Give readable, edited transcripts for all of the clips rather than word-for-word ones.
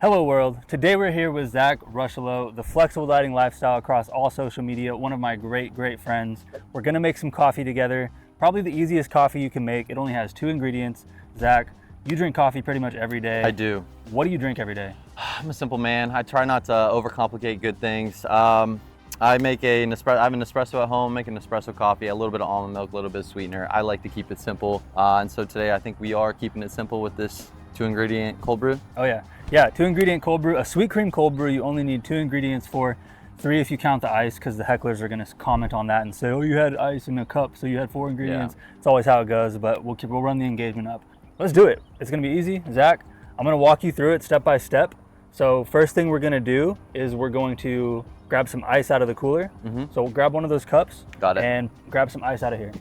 Hello world. Today we're here with Zach Rushelo, the flexible dining lifestyle across all social media, one of my great friends. We're gonna make some coffee together. Probably the easiest coffee you can make. It only has 2 ingredients. Zach, you drink coffee pretty much every day. I do. What do you drink every day? I'm a simple man. I try not to overcomplicate good things. I make I have an espresso at home, make an espresso coffee, a little bit of almond milk, a little bit of sweetener. I like to keep it simple. And so today I think we are keeping it simple with this 2 ingredient cold brew. Oh yeah. Yeah, 2 ingredient cold brew. A sweet cream cold brew, you only need 2 ingredients for, 3 if you count the ice, because the hecklers are gonna comment on that and say, oh, you had ice in a cup, so you had 4 ingredients. Yeah. It's always how it goes, but we'll run the engagement up. Let's do it. It's gonna be easy. Zach, I'm gonna walk you through it step by step. So first thing we're gonna do is we're going to grab some ice out of the cooler. So we'll grab one of those cups. Got it. And grab some ice out of here.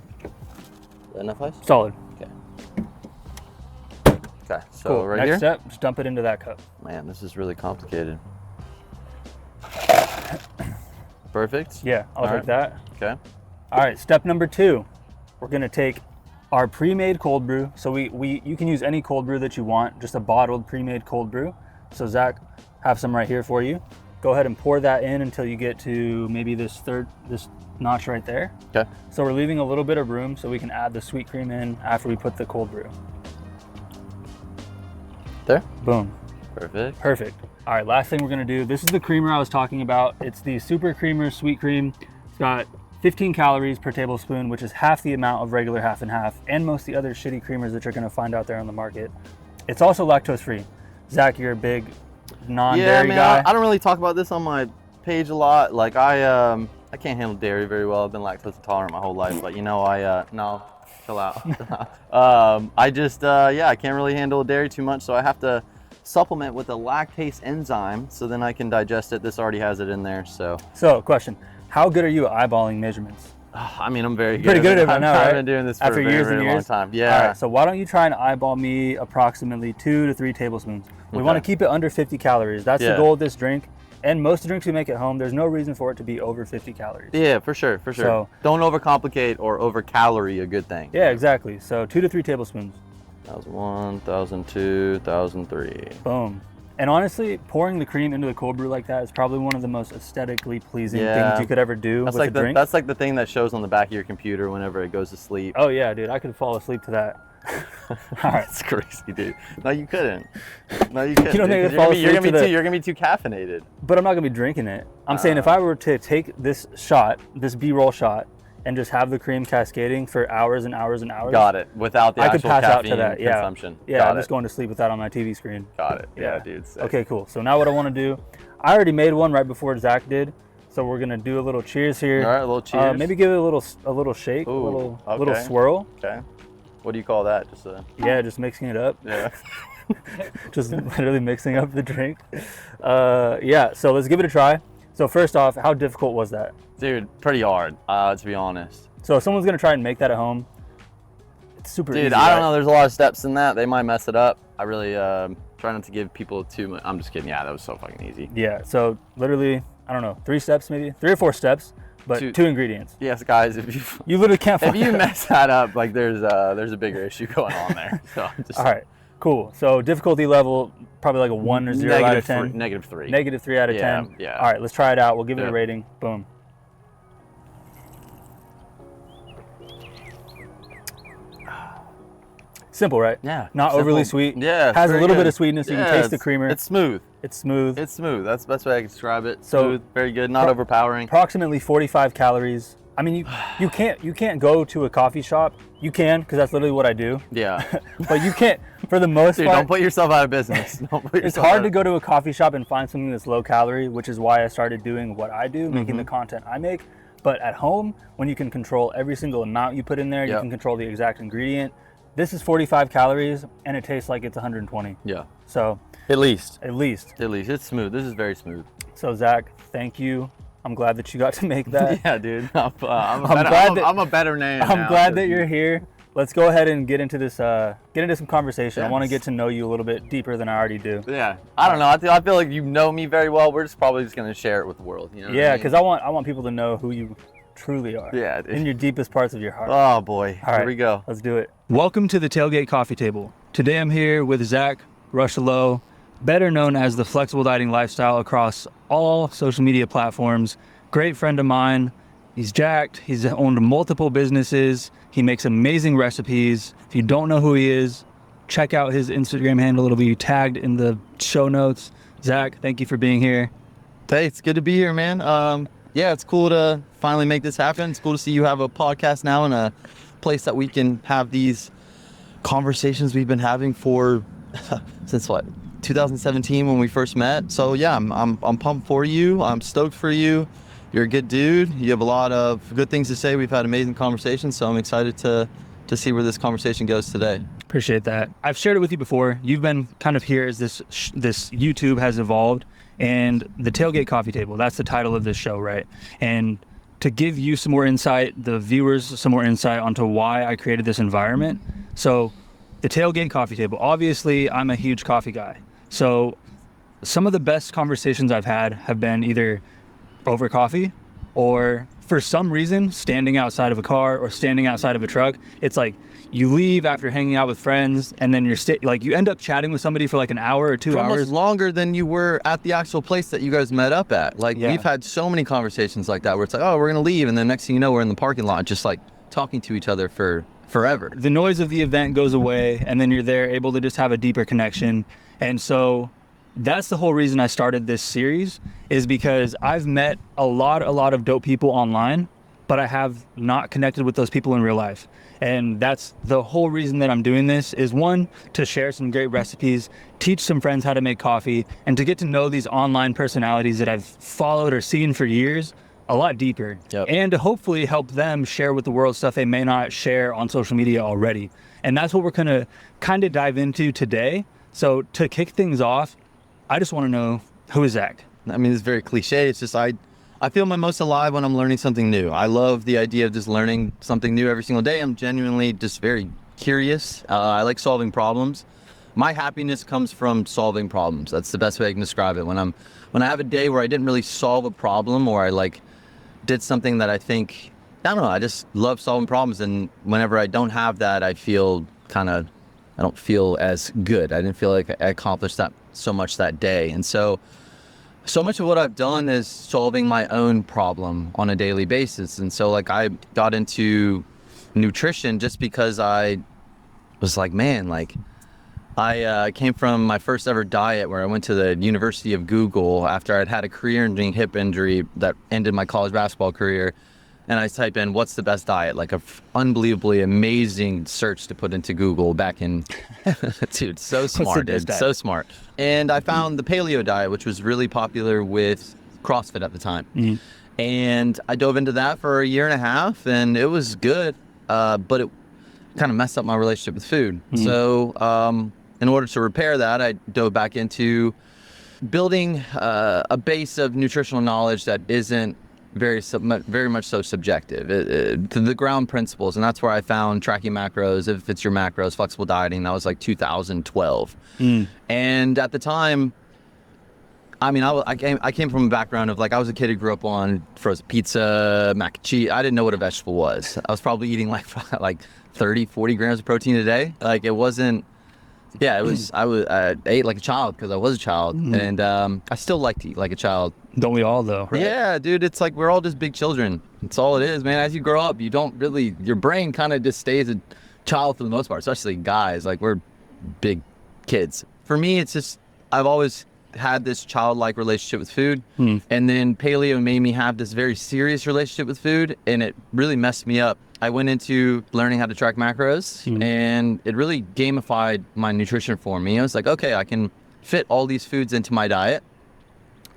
Enough ice? Solid. Okay, so cool. right Next here? step, just dump it into that cup. Man, this is really complicated. Perfect. Yeah, I'll take that. Okay. All right, step number 2. We're gonna take our pre-made cold brew. So you can use any cold brew that you want, just a bottled pre-made cold brew. So Zach, have some right here for you. Go ahead and pour that in until you get to maybe this notch right there. Okay. So we're leaving a little bit of room so we can add the sweet cream in after we put the cold brew. There? Boom. Perfect. Perfect. All right, last thing we're gonna do, this is the creamer I was talking about. It's the Super Creamer Sweet Cream. It's got 15 calories per tablespoon, which is half the amount of regular half and half, and most of the other shitty creamers that you're gonna find out there on the market. It's also lactose free. Zach, you're a big non-dairy guy. I don't really talk about this on my page a lot. Like I can't handle dairy very well. I've been lactose intolerant my whole life, but no. Chill out. I can't really handle dairy too much, so I have to supplement with a lactase enzyme so then I can digest it. This already has it in there, so. So, question, how good are you at eyeballing measurements? I mean, I'm very good. Pretty good at it right now, right? I've been doing this for After a very, years very and long years? time. Yeah. All right, so why don't you try and eyeball me approximately 2 to 3 tablespoons. We want to keep it under 50 calories. That's the goal of this drink. And most of the drinks we make at home, there's no reason for it to be over 50 calories. Yeah, for sure. So, don't overcomplicate or over-calorie a good thing. Yeah, exactly. So 2 to 3 tablespoons. 1,001, 1,002, 1,003. Boom. And honestly, pouring the cream into the cold brew like that is probably one of the most aesthetically pleasing things you could ever do with a drink. That's like the thing that shows on the back of your computer whenever it goes to sleep. Oh yeah, dude, I could fall asleep to that. All right. That's crazy, dude. No, you couldn't. You don't think I'd fall asleep you're gonna be too caffeinated. But I'm not gonna be drinking it. I'm saying if I were to take this shot, this B-roll shot, and just have the cream cascading for hours and hours and hours. Got it. Without the actual I could pass out to that. consumption. Yeah, I'm just going to sleep with that on my TV screen. Got it. Yeah, dude. Sick. Okay, cool. So now what I want to do, I already made one right before Zach did. So we're gonna do a little cheers here. All right, a little cheers. Maybe give it a little shake, Ooh, a little swirl. Okay. What do you call that? Just mixing it up. Yeah. Just literally mixing up the drink. So let's give it a try. So first off, how difficult was that? Dude, pretty hard, to be honest. So if someone's gonna try and make that at home, it's super easy. Dude, I don't know, there's a lot of steps in that. They might mess it up. I really try not to give people too much. I'm just kidding. Yeah, that was so fucking easy. Yeah, so literally, I don't know, 3 steps maybe? 3 or 4 steps, but 2 ingredients. Yes, guys, if you literally can't if you mess that up, like there's a bigger issue going on there. So all right, cool. So difficulty level, probably like a 1 or 0 out of 10. -3. -3 out of 10. Yeah. All right, let's try it out. We'll give it a rating. Boom. Simple, right? Yeah. Not overly sweet. Yeah. Has a little bit of sweetness. You can taste the creamer. It's smooth. It's smooth. It's smooth. That's the best way I can describe it. So, smooth, very good, not overpowering. Approximately 45 calories. I mean, you can't go to a coffee shop. You can, because that's literally what I do. Yeah. But you can't, for the most part. Don't put yourself out of business. It's hard to go to a coffee shop and find something that's low calorie, which is why I started doing what I do, making the content I make. But at home, when you can control every single amount you put in there, you can control the exact ingredient. This is 45 calories, and it tastes like it's 120. Yeah. So. At least. It's smooth. This is very smooth. So Zach, thank you. I'm glad that you got to make that. Yeah, dude. I'm a better name. I'm glad that you're here. Let's go ahead and get into this. Get into some conversation. Yes. I want to get to know you a little bit deeper than I already do. Yeah. I don't know. I feel like you know me very well. We're probably just gonna share it with the world. You know yeah, because I want people to know who you truly are. Yeah, dude. In your deepest parts of your heart. Oh boy. All right, here we go. Let's do it. Welcome to the Tailgate Coffee Table. Today I'm here with Zach Rushelo, better known as the Flexible Dieting Lifestyle across all social media platforms. Great friend of mine. He's jacked. He's owned multiple businesses. He makes amazing recipes. If you don't know who he is, check out his Instagram handle. It'll be tagged in the show notes. Zach, thank you for being here. Hey, it's good to be here, man. Yeah, it's cool to finally make this happen. It's cool to see you have a podcast now and a place that we can have these conversations we've been having for since 2017 when we first met. So yeah, I'm pumped for you. I'm stoked for you. You're a good dude. You have a lot of good things to say. We've had amazing conversations, so I'm excited to see where this conversation goes today. Appreciate that. I've shared it with you before. You've been kind of here as this YouTube has evolved, and the Tailgate Coffee Table, that's the title of this show, right? And to give you some more insight, the viewers some more insight onto why I created this environment. So the Tailgate Coffee Table, obviously I'm a huge coffee guy. So some of the best conversations I've had have been either over coffee or for some reason standing outside of a car or standing outside of a truck. It's like you leave after hanging out with friends and then you end up chatting with somebody for like an hour or 2 hours. Almost longer than you were at the actual place that you guys met up at. Like we've had so many conversations like that where it's like, oh, we're gonna leave, and then next thing you know, we're in the parking lot just like talking to each other for forever. The noise of the event goes away and then you're there able to just have a deeper connection. And so that's the whole reason I started this series, is because I've met a lot of dope people online, but I have not connected with those people in real life. And that's the whole reason that I'm doing this, is one, to share some great recipes, teach some friends how to make coffee, and to get to know these online personalities that I've followed or seen for years a lot deeper. Yep. And to hopefully help them share with the world stuff they may not share on social media already. And that's what we're gonna kind of dive into today. So to kick things off, I just want to know, who is Zach? I mean, it's very cliche. It's just I feel my most alive when I'm learning something new. I love the idea of just learning something new every single day. I'm genuinely just very curious. I like solving problems. My happiness comes from solving problems. That's the best way I can describe it. When I have a day where I didn't really solve a problem, or I did something that I don't know, I just love solving problems. And whenever I don't have that, I don't feel as good. I didn't feel like I accomplished that so much that day. And so much of what I've done is solving my own problem on a daily basis. And so I got into nutrition just because I was like, man, I came from my first ever diet where I went to the University of Google after I'd had a career-ending hip injury that ended my college basketball career. And I type in, what's the best diet? Like a unbelievably amazing search to put into Google back in, dude, so smart, dude, so smart. And I found the paleo diet, which was really popular with CrossFit at the time. Mm-hmm. And I dove into that for a year and a half, and it was good, but it kind of messed up my relationship with food. Mm-hmm. So in order to repair that, I dove back into building a base of nutritional knowledge that isn't very much so subjective to the ground principles. And that's where I found tracking macros, if it's your macros, flexible dieting. That was 2012. And at the time, I mean, I came from a background of I was a kid who grew up on frozen pizza, mac and cheese. I didn't know what a vegetable was. I was probably eating 30, 40 grams of protein a day. It wasn't, I ate like a child because I was a child. And I still like to eat like a child. Don't we all though, right? Yeah, dude, it's we're all just big children. That's all it is, man. As you grow up, you don't really, your brain kind of just stays a child for the most part, especially guys. We're big kids. For me, it's just, I've always had this childlike relationship with food. And then paleo made me have this very serious relationship with food, and it really messed me up. I went into learning how to track macros, and it really gamified my nutrition for me. I was like, okay, I can fit all these foods into my diet,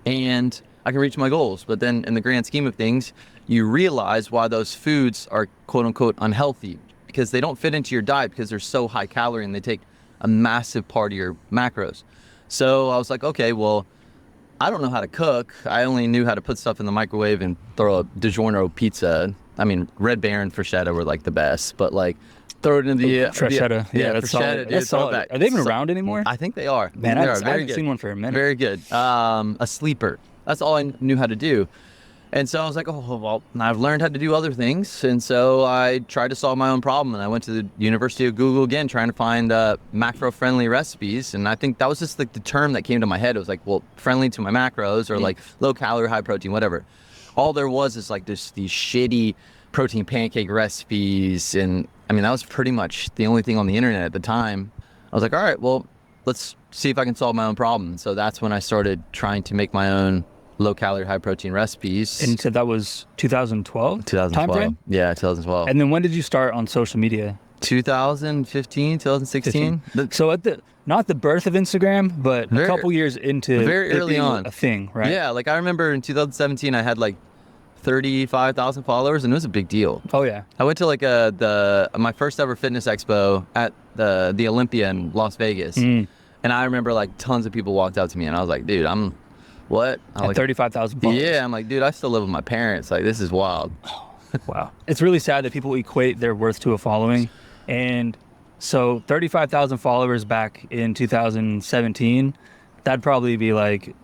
and I can reach my goals. But then in the grand scheme of things, you realize why those foods are quote unquote unhealthy, because they don't fit into your diet because they're so high calorie and they take a massive part of your macros. So I was like, okay, well, I don't know how to cook. I only knew how to put stuff in the microwave and throw a DiGiorno pizza. I mean, Red Baron Freshetta were the best, but throw it in the Freshetta. Yeah, that's solid. That's solid. Are they even around anymore? I think they are. Man, I haven't seen one for a minute. Very good. A sleeper. That's all I knew how to do. And so I was like, oh, well, I've learned how to do other things. And so I tried to solve my own problem. And I went to the University of Google again, trying to find macro-friendly recipes. And I think that was just like the term that came to my head. It was like, well, friendly to my macros, or like low calorie, high protein, whatever. All there was is like these shitty protein pancake recipes. And I mean, that was pretty much the only thing on the internet at the time. I was like, all right, well, let's see if I can solve my own problem. So that's when I started trying to make my own low calorie, high protein recipes. And you said that was 2012? 2012. Time frame? Yeah, 2012. And then when did you start on social media? 2015, 2016. So at not the birth of Instagram, but a couple years into very early on a thing, right? Yeah, like I remember in 2017 I had like 35,000 followers, and it was a big deal. Oh yeah. I went to like my first ever fitness expo at the Olympia in Las Vegas. And I remember like tons of people walked up to me, and I was like, dude, what? At like 35,000 followers. Yeah, I'm like, dude, I still live with my parents. Like, this is wild. Wow. It's really sad that people equate their worth to a following. And so 35,000 followers back in 2017, that'd probably be like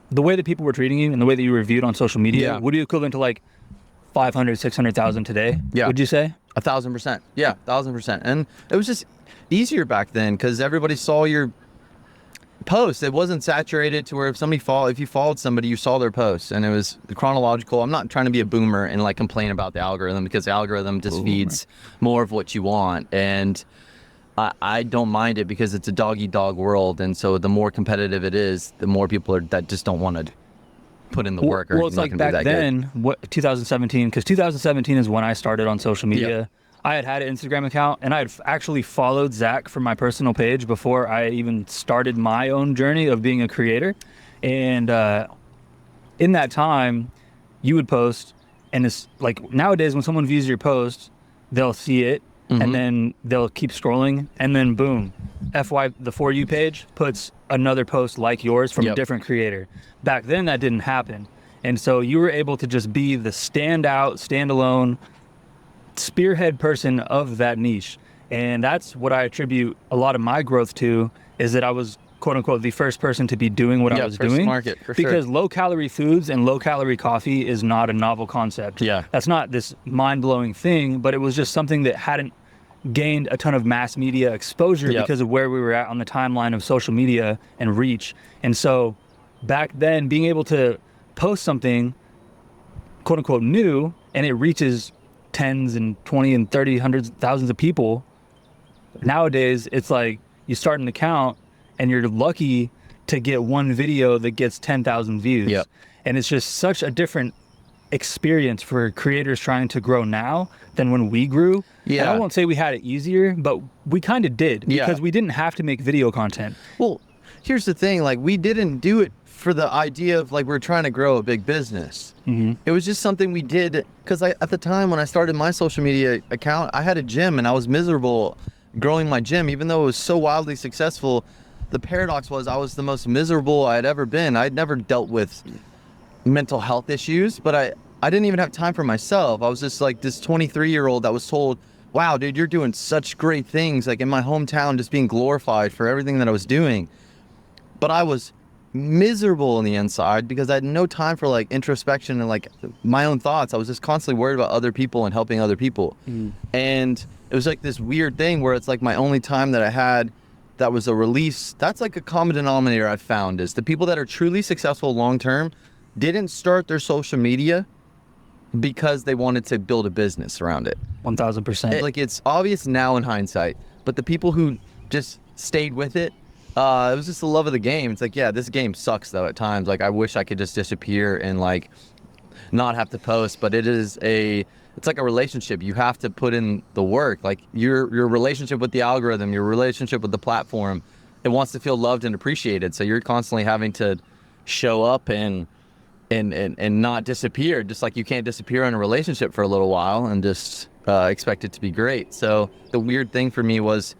the way that people were treating you and the way that you were viewed on social media would be equivalent to like 500, 600,000 today. Yeah. Would you say? 1,000%. Yeah, 1,000%. And it was just easier back then because everybody saw your post. It wasn't saturated to where if you followed somebody, you saw their posts, and it was chronological. I'm not trying to be a boomer and like complain about the algorithm, because the algorithm just feeds more of what you want, and I don't mind it because it's a dog-eat-dog world, and so the more competitive it is, the more people that just don't want to put in the work. Well, it's like back then, 2017, because 2017 is when I started on social media. Yep. I had an Instagram account, and I had actually followed Zach from my personal page before I even started my own journey of being a creator. And in that time, you would post, and it's like nowadays when someone views your post, they'll see it, and then they'll keep scrolling, and then boom, the For You page puts another post like yours from a different creator. Back then, that didn't happen. And so you were able to just be the standalone, spearhead person of that niche. And that's what I attribute a lot of my growth to, is that I was quote unquote the first person to be doing what I was doing. Market, for because sure. low calorie foods and low calorie coffee is not a novel concept. Yeah. That's not this mind blowing thing, but it was just something that hadn't gained a ton of mass media exposure because of where we were at on the timeline of social media and reach. And so back then, being able to post something quote unquote new, and it reaches tens and 20 and 30, hundreds, thousands of people. Nowadays, it's like you start an account and you're lucky to get one video that gets 10,000 views. Yep. And it's just such a different experience for creators trying to grow now than when we grew. Yeah. And I won't say we had it easier, but we kind of did, because we didn't have to make video content. Well, here's the thing, like, we didn't do it for the idea of like we're trying to grow a big business. It was just something we did because at the time when I started my social media account, I had a gym and I was miserable growing my gym, even though it was so wildly successful. The paradox was I was the most miserable I had ever been. I'd never dealt with mental health issues, but I didn't even have time for myself. I was just like this 23-year-old that was told, wow, dude, you're doing such great things, like in my hometown, just being glorified for everything that I was doing. But I was miserable on the inside because I had no time for like introspection and like my own thoughts. I was just constantly worried about other people and helping other people. And it was like this weird thing where it's like my only time that I had that was a release. That's like a common denominator I've found, is the people that are truly successful long-term didn't start their social media because they wanted to build a business around it. 1,000%. Like, it's obvious now in hindsight, but the people who just stayed with it, it was just the love of the game. It's like, yeah, this game sucks though at times. Like, I wish I could just disappear and like not have to post, but it's like a relationship. You have to put in the work. Like your relationship with the algorithm, your relationship with the platform, it wants to feel loved and appreciated. So you're constantly having to show up and not disappear, just like you can't disappear in a relationship for a little while and just expect it to be great. So the weird thing for me was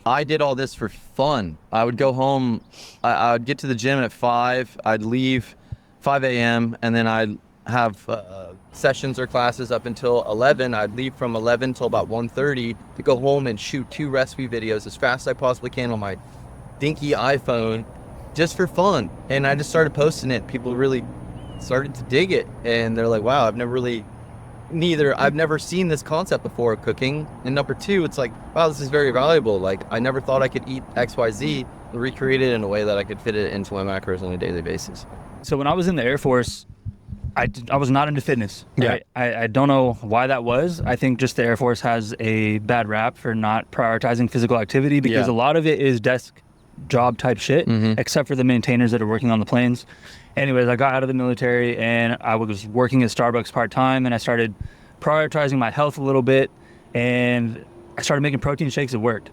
I did all this for fun. I would go home, I would get to the gym at 5, I'd leave 5 a.m. and then I'd have sessions or classes up until 11. I'd leave from 11 till about 1:30 to go home and shoot 2 recipe videos as fast as I possibly can on my dinky iPhone, just for fun. And I just started posting it. People really started to dig it, and they're like, wow, I've never seen this concept before of cooking. And number two, it's like, wow, this is very valuable. Like, I never thought I could eat XYZ and recreate it in a way that I could fit it into my macros on a daily basis. So when I was in the Air Force, I was not into fitness. Yeah. I don't know why that was. I think just the Air Force has a bad rap for not prioritizing physical activity, because a lot of it is desk job type shit, except for the maintainers that are working on the planes. Anyways, I got out of the military and I was working at Starbucks part-time, and I started prioritizing my health a little bit, and I started making protein shakes. It worked.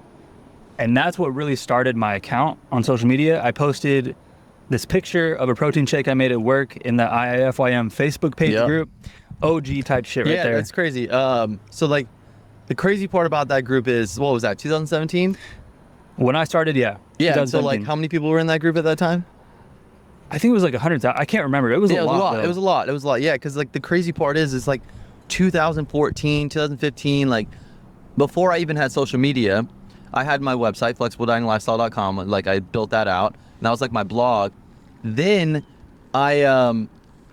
And that's what really started my account on social media. I posted this picture of a protein shake I made at work in the IIFYM Facebook page group. OG type shit right there. Yeah, that's crazy. So like, the crazy part about that group is, what was that, 2017? When I started, Yeah, so like, how many people were in that group at that time? I think it was like 100,000. I can't remember. It was a lot. It was a lot. Yeah, because like the crazy part is like 2014, 2015, like before I even had social media, I had my website, flexibledietinglifestyle.com. Like, I built that out, and that was like my blog. Then I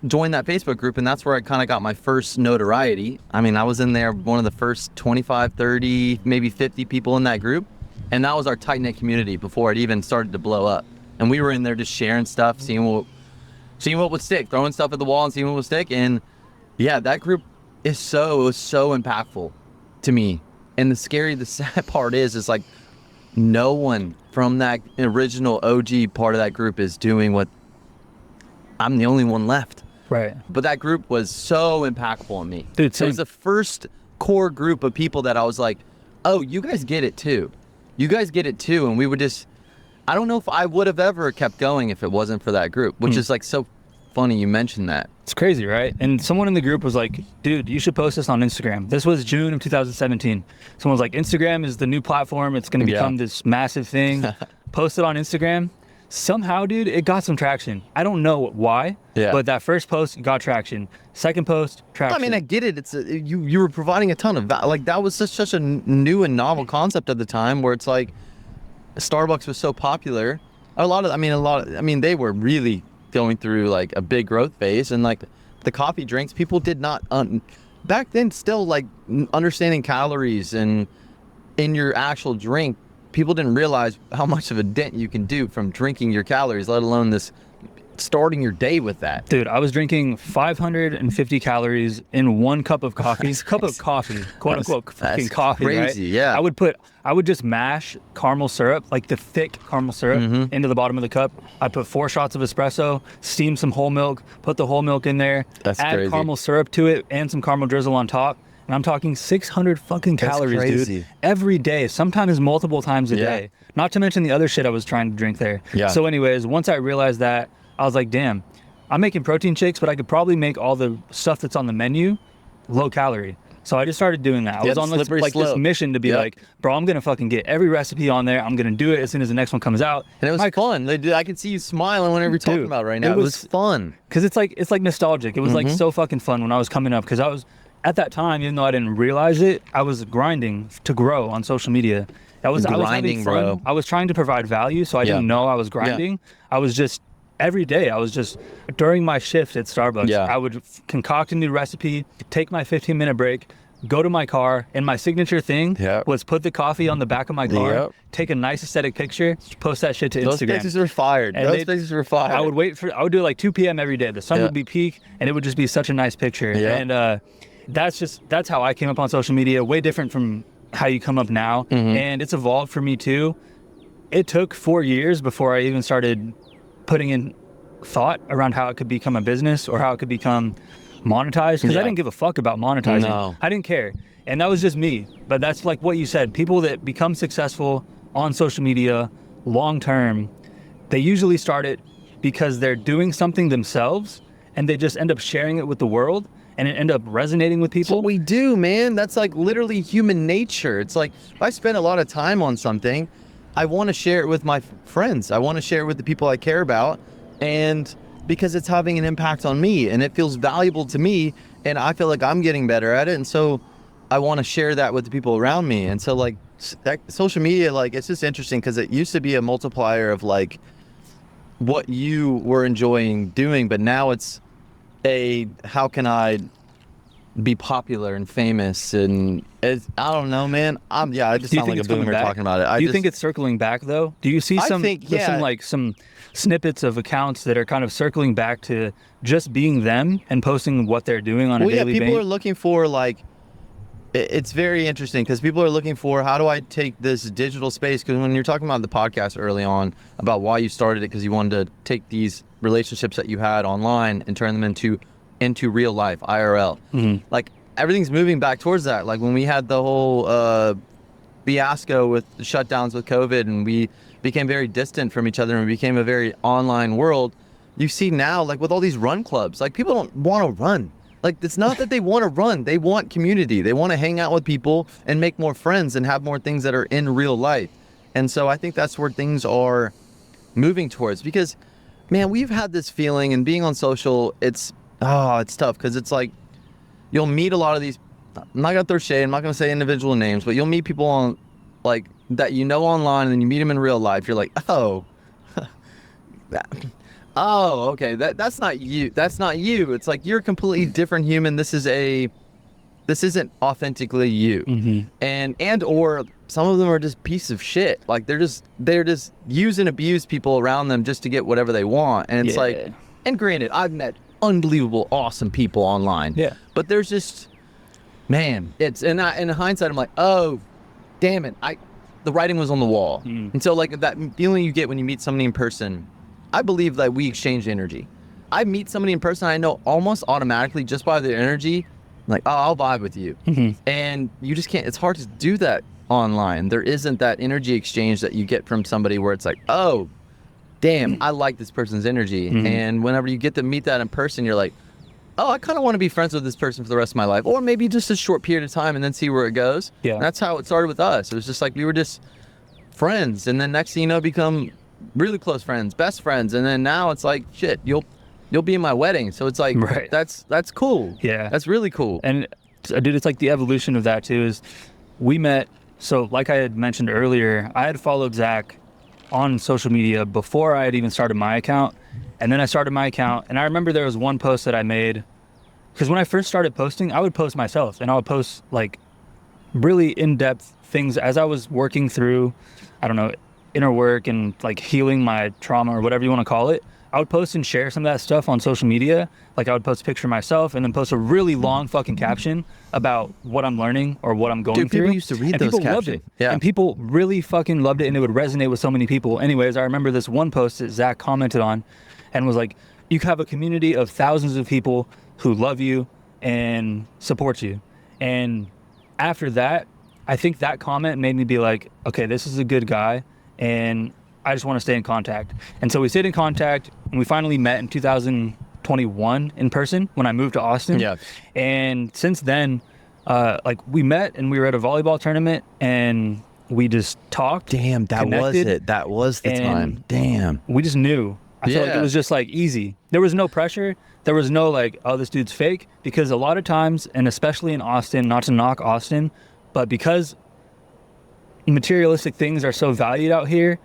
joined that Facebook group, and that's where I kind of got my first notoriety. I mean, I was in there, one of the first 25, 30, maybe 50 people in that group. And that was our tight-knit community before it even started to blow up. And we were in there just sharing stuff, seeing what would stick, throwing stuff at the wall and seeing what would stick. And yeah, that group was so impactful to me. And the sad part is like, no one from that original OG part of that group is doing what I'm the only one left. Right. But that group was so impactful on me. Dude, it was the first core group of people that I was like, oh, you guys get it too. You guys get it too. And we would just, I don't know if I would have ever kept going if it wasn't for that group, which is like so funny you mentioned that. It's crazy, right? And someone in the group was like, dude, you should post this on Instagram. This was June of 2017. Someone's like, Instagram is the new platform. It's going to become this massive thing. Post it on Instagram. Somehow, dude, it got some traction. I don't know why, but that first post got traction. Second post, traction. I mean, I get it. It's you were providing a ton of like, that was such a new and novel concept at the time, where it's like Starbucks was so popular. I mean, they were really going through like a big growth phase, and like the coffee drinks, people did not back then still like understanding calories and in your actual drink. People didn't realize how much of a dent you can do from drinking your calories, let alone this starting your day with that. Dude, I was drinking 550 calories in one cup of coffee. Cup of coffee, quote unquote, fucking coffee. Crazy, right? yeah. I would just mash caramel syrup, like the thick caramel syrup, into the bottom of the cup. I'd put 4 shots of espresso, steam some whole milk, put the whole milk in there, add caramel syrup to it, and some caramel drizzle on top. And I'm talking 600 fucking calories, dude. Every day, sometimes multiple times a day. Not to mention the other shit I was trying to drink there. Yeah. So anyways, once I realized that, I was like, damn, I'm making protein shakes, but I could probably make all the stuff that's on the menu low calorie. So I just started doing that. I was on this mission to be like, bro, I'm going to fucking get every recipe on there. I'm going to do it as soon as the next one comes out. And it was fun. I can see you smiling whenever you're talking about it right now. It was fun. Because it's like nostalgic. It was like so fucking fun when I was coming up, because I was, at that time, even though I didn't realize it, I was grinding to grow on social media. I was having fun. Bro. I was trying to provide value, so I didn't know I was grinding. I was just, every day, I was just, during my shift at Starbucks, I would concoct a new recipe, take my 15-minute break, go to my car, and my signature thing was put the coffee on the back of my car, take a nice aesthetic picture, post that shit to Instagram. Those pictures were fired. I would do like 2 p.m. every day. The sun would be peak, and it would just be such a nice picture. And that's how I came up on social media, way different from how you come up now. And it's evolved for me too. It took 4 years before I even started putting in thought around how it could become a business or how it could become monetized, because I didn't give a fuck about monetizing. No. I didn't care. And that was just me. But that's like what you said. People that become successful on social media long term, they usually start it because they're doing something themselves and they just end up sharing it with the world, and it end up resonating with people. That's what we do, man. That's like literally human nature. It's like, if I spend a lot of time on something, I want to share it with my friends. I want to share it with the people I care about, and because it's having an impact on me and it feels valuable to me, and I feel like I'm getting better at it, and so I want to share that with the people around me. And so like social media, like, it's just interesting because it used to be a multiplier of like what you were enjoying doing, but now it's how can I be popular and famous, and I don't know, man. I just sound like a boomer talking about it. Do you think it's circling back though? Do you see some snippets of accounts that are kind of circling back to just being them and posting what they're doing on a daily basis? People are looking for, like, it's very interesting because people are looking for, how do I take this digital space? Because when you're talking about the podcast early on about why you started it, because you wanted to take these relationships that you had online and turn them into real life, IRL. Mm-hmm. Like, everything's moving back towards that. Like when we had the whole fiasco with the shutdowns with COVID, and we became very distant from each other and we became a very online world, you see now, like with all these run clubs, like people don't want to run. Like, it's not that they want to run, they want community. They want to hang out with people and make more friends and have more things that are in real life. And so I think that's where things are moving towards, because, man, we've had this feeling, and being on social, it's tough, because it's like, you'll meet a lot of these, I'm not gonna throw shade, I'm not gonna say individual names, but you'll meet people on, like, that you know online, and then you meet them in real life. You're like, okay, that's not you. That's not you. It's like, you're a completely different human. This isn't authentically you. Mm-hmm. Or some of them are just piece of shit. Like, they're just use and abuse people around them just to get whatever they want. And it's like, and granted, I've met unbelievable, awesome people online. Yeah. But there's just, man, it's, in hindsight, I'm like, oh, damn it, the writing was on the wall. And so, like, that feeling you get when you meet somebody in person, I believe that we exchange energy. I meet somebody in person, I know almost automatically just by their energy, like, oh, I'll vibe with you. Mm-hmm. And you just can't, it's hard to do that online. There isn't that energy exchange that you get from somebody where it's like, oh, damn, I like this person's energy. Mm-hmm. And whenever you get to meet that in person, you're like, oh, I kind of want to be friends with this person for the rest of my life, or maybe just a short period of time and then see where it goes. Yeah. And that's how it started with us. It was just like, we were just friends, and then next thing you know, become really close friends, best friends, and then now it's like, shit, you'll be in my wedding. So it's like, right. That's cool. Yeah. That's really cool. And dude, it's like the evolution of that too, is we met, so like I had mentioned earlier, I had followed Zach on social media before I had even started my account. And then I started my account, and I remember there was one post that I made, because when I first started posting, I would post myself, and I would post like really in-depth things as I was working through, I don't know, inner work and like healing my trauma or whatever you want to call it. I would post and share some of that stuff on social media. Like, I would post a picture of myself and then post a really long fucking caption about what I'm learning or what I'm going through. People used to read those captions. People loved it. Yeah. And people really fucking loved it, and it would resonate with so many people. Anyways, I remember this one post that Zach commented on and was like, you have a community of thousands of people who love you and support you. And after that, I think that comment made me be like, okay, this is a good guy, and I just want to stay in contact. And so we stayed in contact, and we finally met in 2021 in person when I moved to Austin. Yeah. And since then, like, we met and we were at a volleyball tournament and we just talked. Damn, that was it. That was the time. Damn. We just knew. I feel like it was just like easy. There was no pressure. There was no like, oh, this dude's fake. Because a lot of times, and especially in Austin, not to knock Austin, but because materialistic things are so valued out here,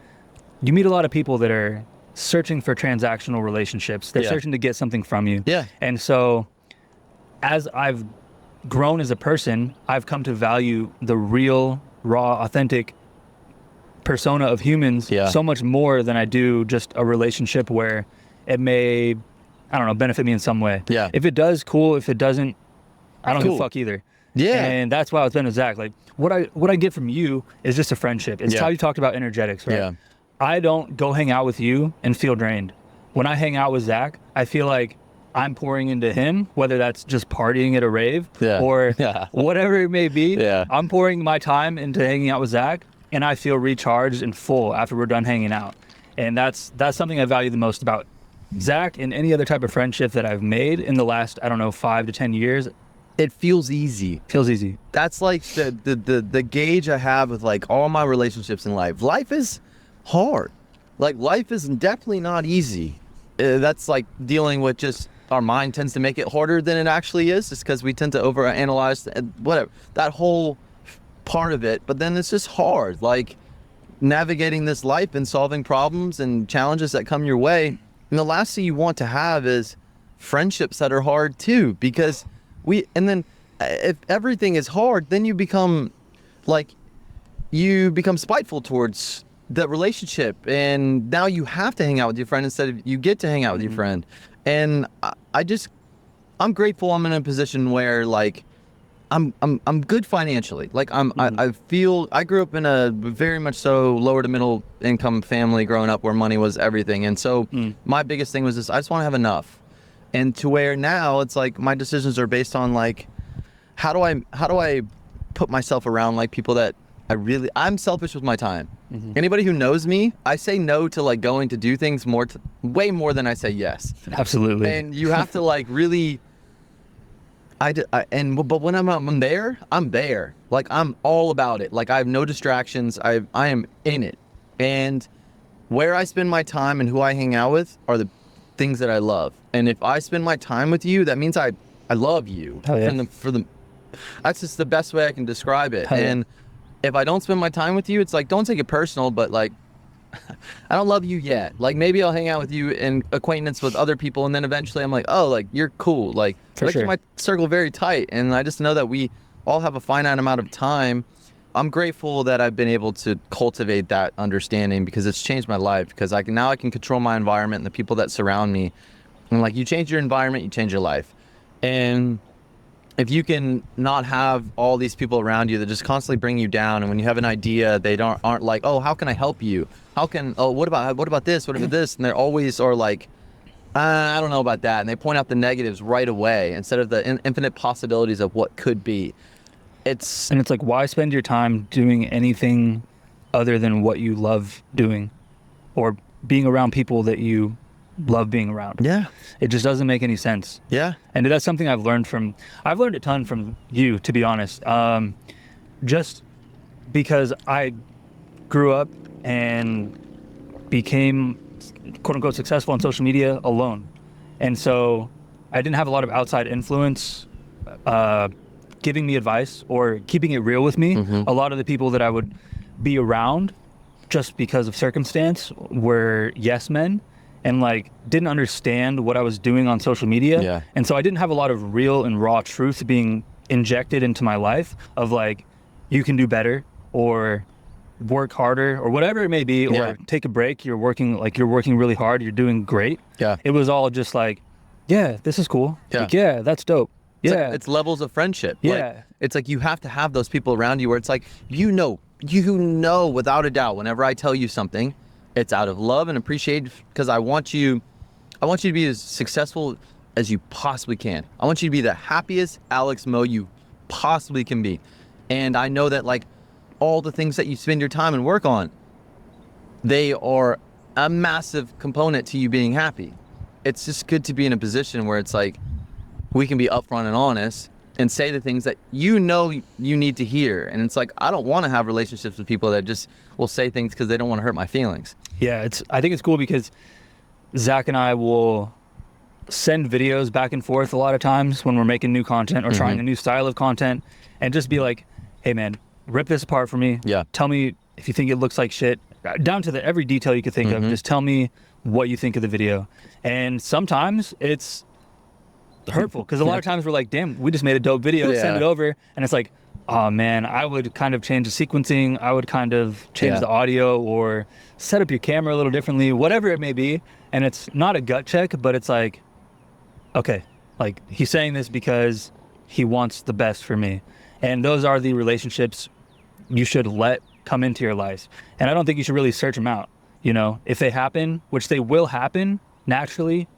you meet a lot of people that are searching for transactional relationships. They're searching to get something from you. Yeah. And so as I've grown as a person, I've come to value the real, raw, authentic persona of humans so much more than I do just a relationship where it may, I don't know, benefit me in some way. Yeah. If it does, cool. If it doesn't, I don't give a fuck either. Yeah. And that's why I was been with Zach. Like, what I get from you is just a friendship. It's how you talked about energetics, right? Yeah. I don't go hang out with you and feel drained. When I hang out with Zach, I feel like I'm pouring into him, whether that's just partying at a rave or whatever it may be. Yeah. I'm pouring my time into hanging out with Zach, and I feel recharged and full after we're done hanging out. And that's something I value the most about Zach and any other type of friendship that I've made in the last, I don't know, 5 to 10 years. It feels easy. Feels easy. That's like the gauge I have with like all my relationships in life. Life is hard. Like, life is definitely not easy. That's like dealing with just, our mind tends to make it harder than it actually is, just because we tend to overanalyze whatever, that whole part of it. But then it's just hard, like navigating this life and solving problems and challenges that come your way. And the last thing you want to have is friendships that are hard too, because if everything is hard, then you become spiteful towards the relationship, and now you have to hang out with your friend instead of you get to hang out with your friend. And I'm grateful I'm in a position where like I'm good financially. Like I feel I grew up in a very much so lower to middle income family growing up where money was everything. And so my biggest thing was this: I just want to have enough. And to where now it's like my decisions are based on like how do I put myself around like people that I'm selfish with my time. Anybody who knows me, I say no to like going to do things way more than I say yes. Absolutely. And you have to like really, but when I'm there, I'm there. Like I'm all about it. Like I have no distractions. I am in it. And where I spend my time and who I hang out with are the things that I love. And if I spend my time with you, that means I love you. Hell yeah. That's just the best way I can describe it. Hell yeah. And if I don't spend my time with you, it's like, don't take it personal, but like, I don't love you yet. Like maybe I'll hang out with you in acquaintance with other people, and then eventually I'm like, oh, like you're cool. Like I keep my circle very tight, and I just know that we all have a finite amount of time. I'm grateful that I've been able to cultivate that understanding, because it's changed my life, because I can control my environment and the people that surround me. And like, you change your environment, you change your life. And if you can not have all these people around you that just constantly bring you down, and when you have an idea, they aren't like, oh, how can I help you? What about this? What about this? And they're always are like, I don't know about that. And they point out the negatives right away instead of the infinite possibilities of what could be. It's like, why spend your time doing anything other than what you love doing, or being around people that you love being around? Yeah. It just doesn't make any sense. Yeah. And that's something I've learned a ton from you, to be honest. Just because I grew up and became quote unquote successful on social media alone. And so I didn't have a lot of outside influence giving me advice or keeping it real with me. A lot of the people that I would be around just because of circumstance were yes men, and like didn't understand what I was doing on social media. Yeah. And so I didn't have a lot of real and raw truth being injected into my life of like, you can do better, or work harder, or whatever it may be, or take a break. You're working really hard. You're doing great. Yeah. It was all just like, yeah, this is cool. Yeah. Like, yeah, that's dope. Yeah. It's levels of friendship. Yeah. Like, it's like you have to have those people around you where it's like, you know without a doubt, whenever I tell you something, it's out of love and appreciation, because I want you to be as successful as you possibly can. I want you to be the happiest Alex Moe you possibly can be. And I know that like all the things that you spend your time and work on, they are a massive component to you being happy. It's just good to be in a position where it's like, we can be upfront and honest and say the things that you know you need to hear. And it's like, I don't want to have relationships with people that just will say things because they don't want to hurt my feelings. Yeah, I think it's cool because Zach and I will send videos back and forth a lot of times when we're making new content or trying a new style of content, and just be like, hey man, rip this apart for me. Yeah. Tell me if you think it looks like shit, down to every detail you could think of. Just tell me what you think of the video. And sometimes it's hurtful, because a lot of times we're like, damn, we just made a dope video, send it over, and it's like, oh man, I would kind of change the sequencing, I would kind of change the audio, or set up your camera a little differently, whatever it may be. And it's not a gut check, but it's like, okay, like he's saying this because he wants the best for me. And those are the relationships you should let come into your life. And I don't think you should really search them out. You know, if they happen, which they will happen naturally,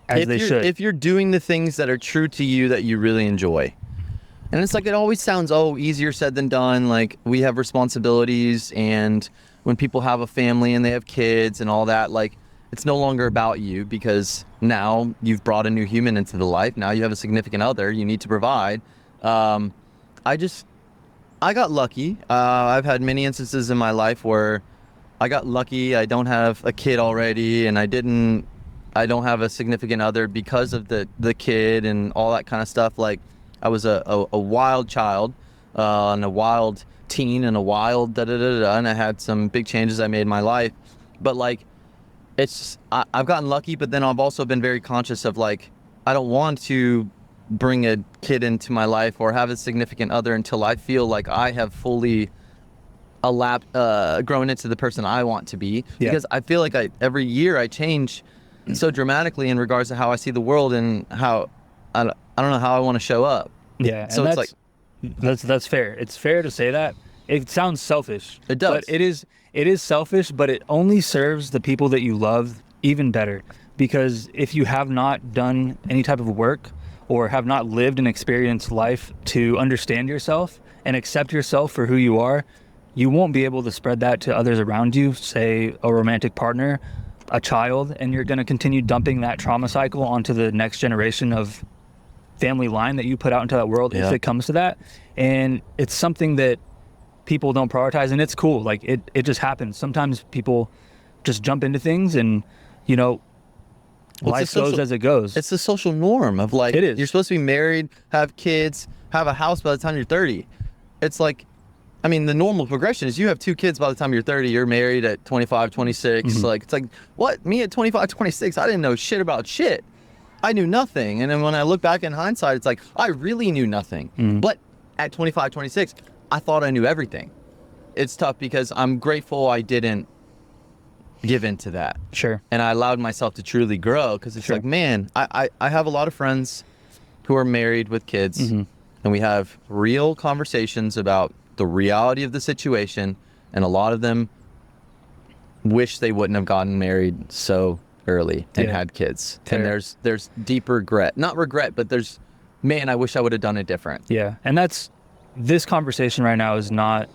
as they should. If you're doing the things that are true to you that you really enjoy. And it's like, it always sounds, easier said than done. Like, we have responsibilities, and when people have a family and they have kids and all that, like, it's no longer about you, because now you've brought a new human into the life. Now you have a significant other you need to provide. I got lucky. I've had many instances in my life where I got lucky. I don't have a kid already, and I don't have a significant other because of the kid and all that kind of stuff. Like, I was a wild child, and a wild teen, and a wild and I had some big changes I made in my life. But like, it's just, I've gotten lucky, but then I've also been very conscious of like, I don't want to bring a kid into my life or have a significant other until I feel like I have fully grown into the person I want to be. Yeah. Because I feel like every year I change so dramatically in regards to how I see the world and how I don't know how I want to show up. Yeah, So and it's that's fair. It's fair to say that. It sounds selfish. It does. But it is selfish, but it only serves the people that you love even better. Because if you have not done any type of work or have not lived and experienced life to understand yourself and accept yourself for who you are, you won't be able to spread that to others around you, say a romantic partner, a child, and you're going to continue dumping that trauma cycle onto the next generation of family line that you put out into that world if it comes to that. And it's something that people don't prioritize, and it's cool. Like it just happens. Sometimes people just jump into things and, you know, life goes as it goes. It's the social norm of like, it is. You're supposed to be married, have kids, have a house by the time you're 30. It's like, I mean, the normal progression is you have 2 kids by the time you're 30, you're married at 25, 26. Like, it's like, what? Me at 25, 26, I didn't know shit about shit. I knew nothing. And then when I look back in hindsight, it's like, I really knew nothing. But at 25, 26, I thought I knew everything. It's tough because I'm grateful I didn't give into that. Sure. And I allowed myself to truly grow because it's like, man, I have a lot of friends who are married with kids and we have real conversations about the reality of the situation, and a lot of them wish they wouldn't have gotten married so early and had kids. And there's deep regret. Not regret, but there's, man, I wish I would have done it different. Yeah. And this conversation right now is not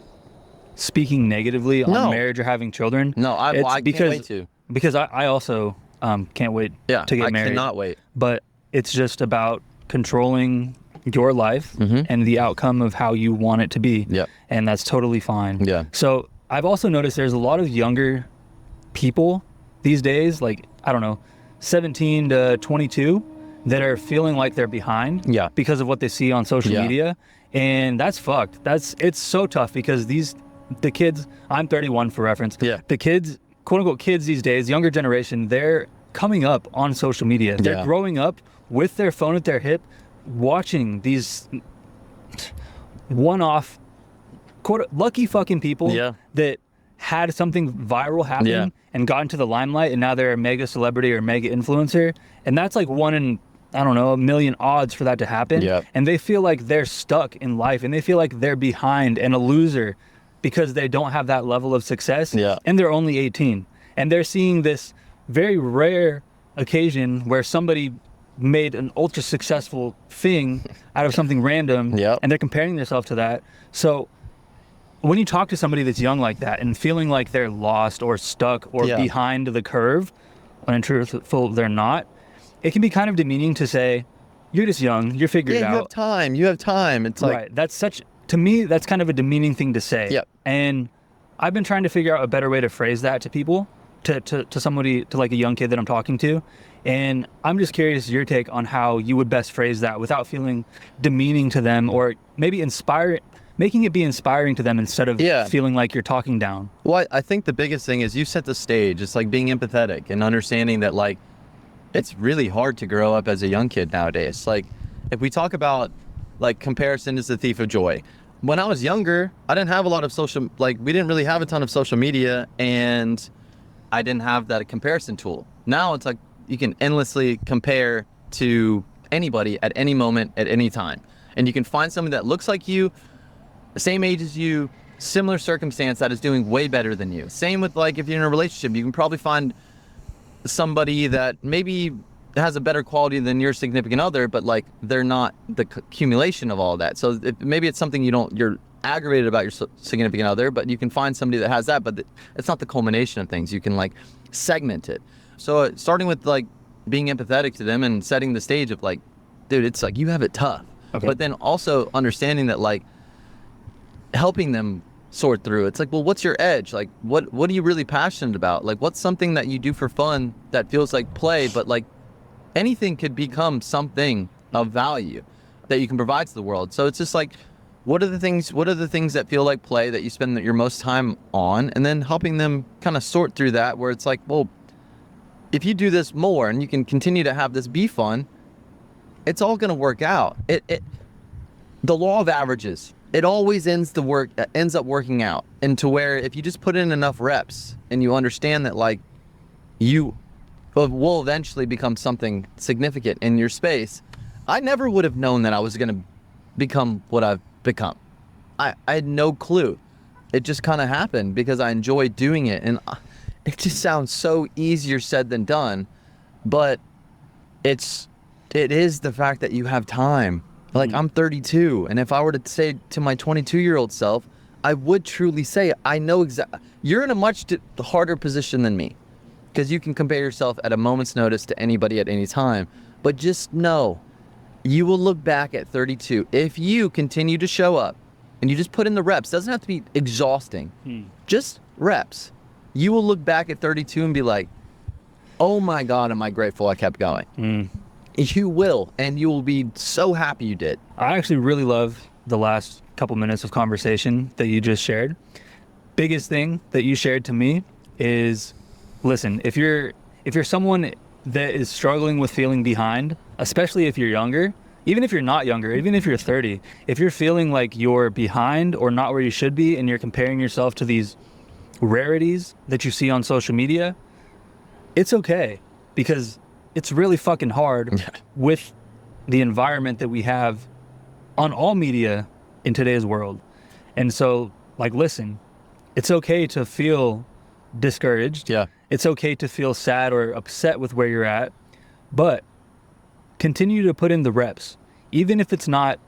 speaking negatively on marriage or having children. No, I can't wait to. Because I also can't wait to get married. I cannot wait. But it's just about controlling your life and the outcome of how you want it to be. Yep. And that's totally fine. Yeah. So I've also noticed there's a lot of younger people these days, like, I don't know, 17 to 22, that are feeling like they're behind because of what they see on social media. And that's fucked. It's so tough because the kids, I'm 31 for reference. Yeah. The kids, quote unquote kids these days, younger generation, they're coming up on social media. They're growing up with their phone at their hip, watching these one-off, quote, lucky fucking people that had something viral happen and got into the limelight, and now they're a mega celebrity or mega influencer. And that's like 1 in, I don't know, a million odds for that to happen. And they feel like they're stuck in life and they feel like they're behind and a loser because they don't have that level of success. And they're only 18. And they're seeing this very rare occasion where somebody made an ultra successful thing out of something random and they're comparing themselves to that. So when you talk to somebody that's young like that and feeling like they're lost or stuck or behind the curve, when in truthful they're not, it can be kind of demeaning to say, you're just young, you're figured out. You have time. It's like, right. That's to me, that's kind of a demeaning thing to say. And I've been trying to figure out a better way to phrase that to people, to somebody, to like a young kid that I'm talking to. And I'm just curious your take on how you would best phrase that without feeling demeaning to them, or maybe making it be inspiring to them instead of feeling like you're talking down. Well, I think the biggest thing is you set the stage. It's like being empathetic and understanding that, like, it's really hard to grow up as a young kid nowadays. Like, if we talk about, like, comparison is the thief of joy. When I was younger, I didn't have a lot of we didn't really have a ton of social media, and I didn't have that comparison tool. Now it's like you can endlessly compare to anybody at any moment, at any time. And you can find somebody that looks like you, the same age as you, similar circumstance, that is doing way better than you. Same with, like, if you're in a relationship, you can probably find somebody that maybe has a better quality than your significant other, but like they're not the accumulation of all of that. So maybe it's something you're aggravated about your significant other, but you can find somebody that has that, but it's not the culmination of things. You can, like, segment it. So starting with, like, being empathetic to them and setting the stage of, like, dude, it's like, you have it tough. But then also understanding that, like, helping them sort through. It's like, well, what's your edge? Like, what are you really passionate about? Like, what's something that you do for fun that feels like play, but, like, anything could become something of value that you can provide to the world. So it's just like, what are the things that feel like play that you spend your most time on, and then helping them kind of sort through that, where it's like, well, if you do this more and you can continue to have this be fun, it's all going to work out. The law of averages, it always ends up working out into where if you just put in enough reps and you understand that like you will eventually become something significant in your space. I never would have known that I was going to become what I've become. I had no clue. It just kind of happened because I enjoy doing it. And it just sounds so easier said than done, but it is the fact that you have time. Like I'm 32, and if I were to say to my 22-year-old self, I would truly say, I know exactly, you're in a much harder position than me because you can compare yourself at a moment's notice to anybody at any time. But just know, you will look back at 32 if you continue to show up and you just put in the reps. Doesn't have to be exhausting, just reps. You will look back at 32 and be like, oh my God, am I grateful I kept going. You will, and you will be so happy you did. I actually really love the last couple minutes of conversation that you just shared. Biggest thing that you shared to me is, listen, if you're someone that is struggling with feeling behind, especially if you're younger, even if you're not younger, even if you're 30, if you're feeling like you're behind or not where you should be and you're comparing yourself to these rarities that you see on social media, it's okay, because it's really fucking hard with the environment that we have on all media in today's world. And so, like, listen, it's okay to feel discouraged. Yeah. It's okay to feel sad or upset with where you're at, but continue to put in the reps. Even if it's not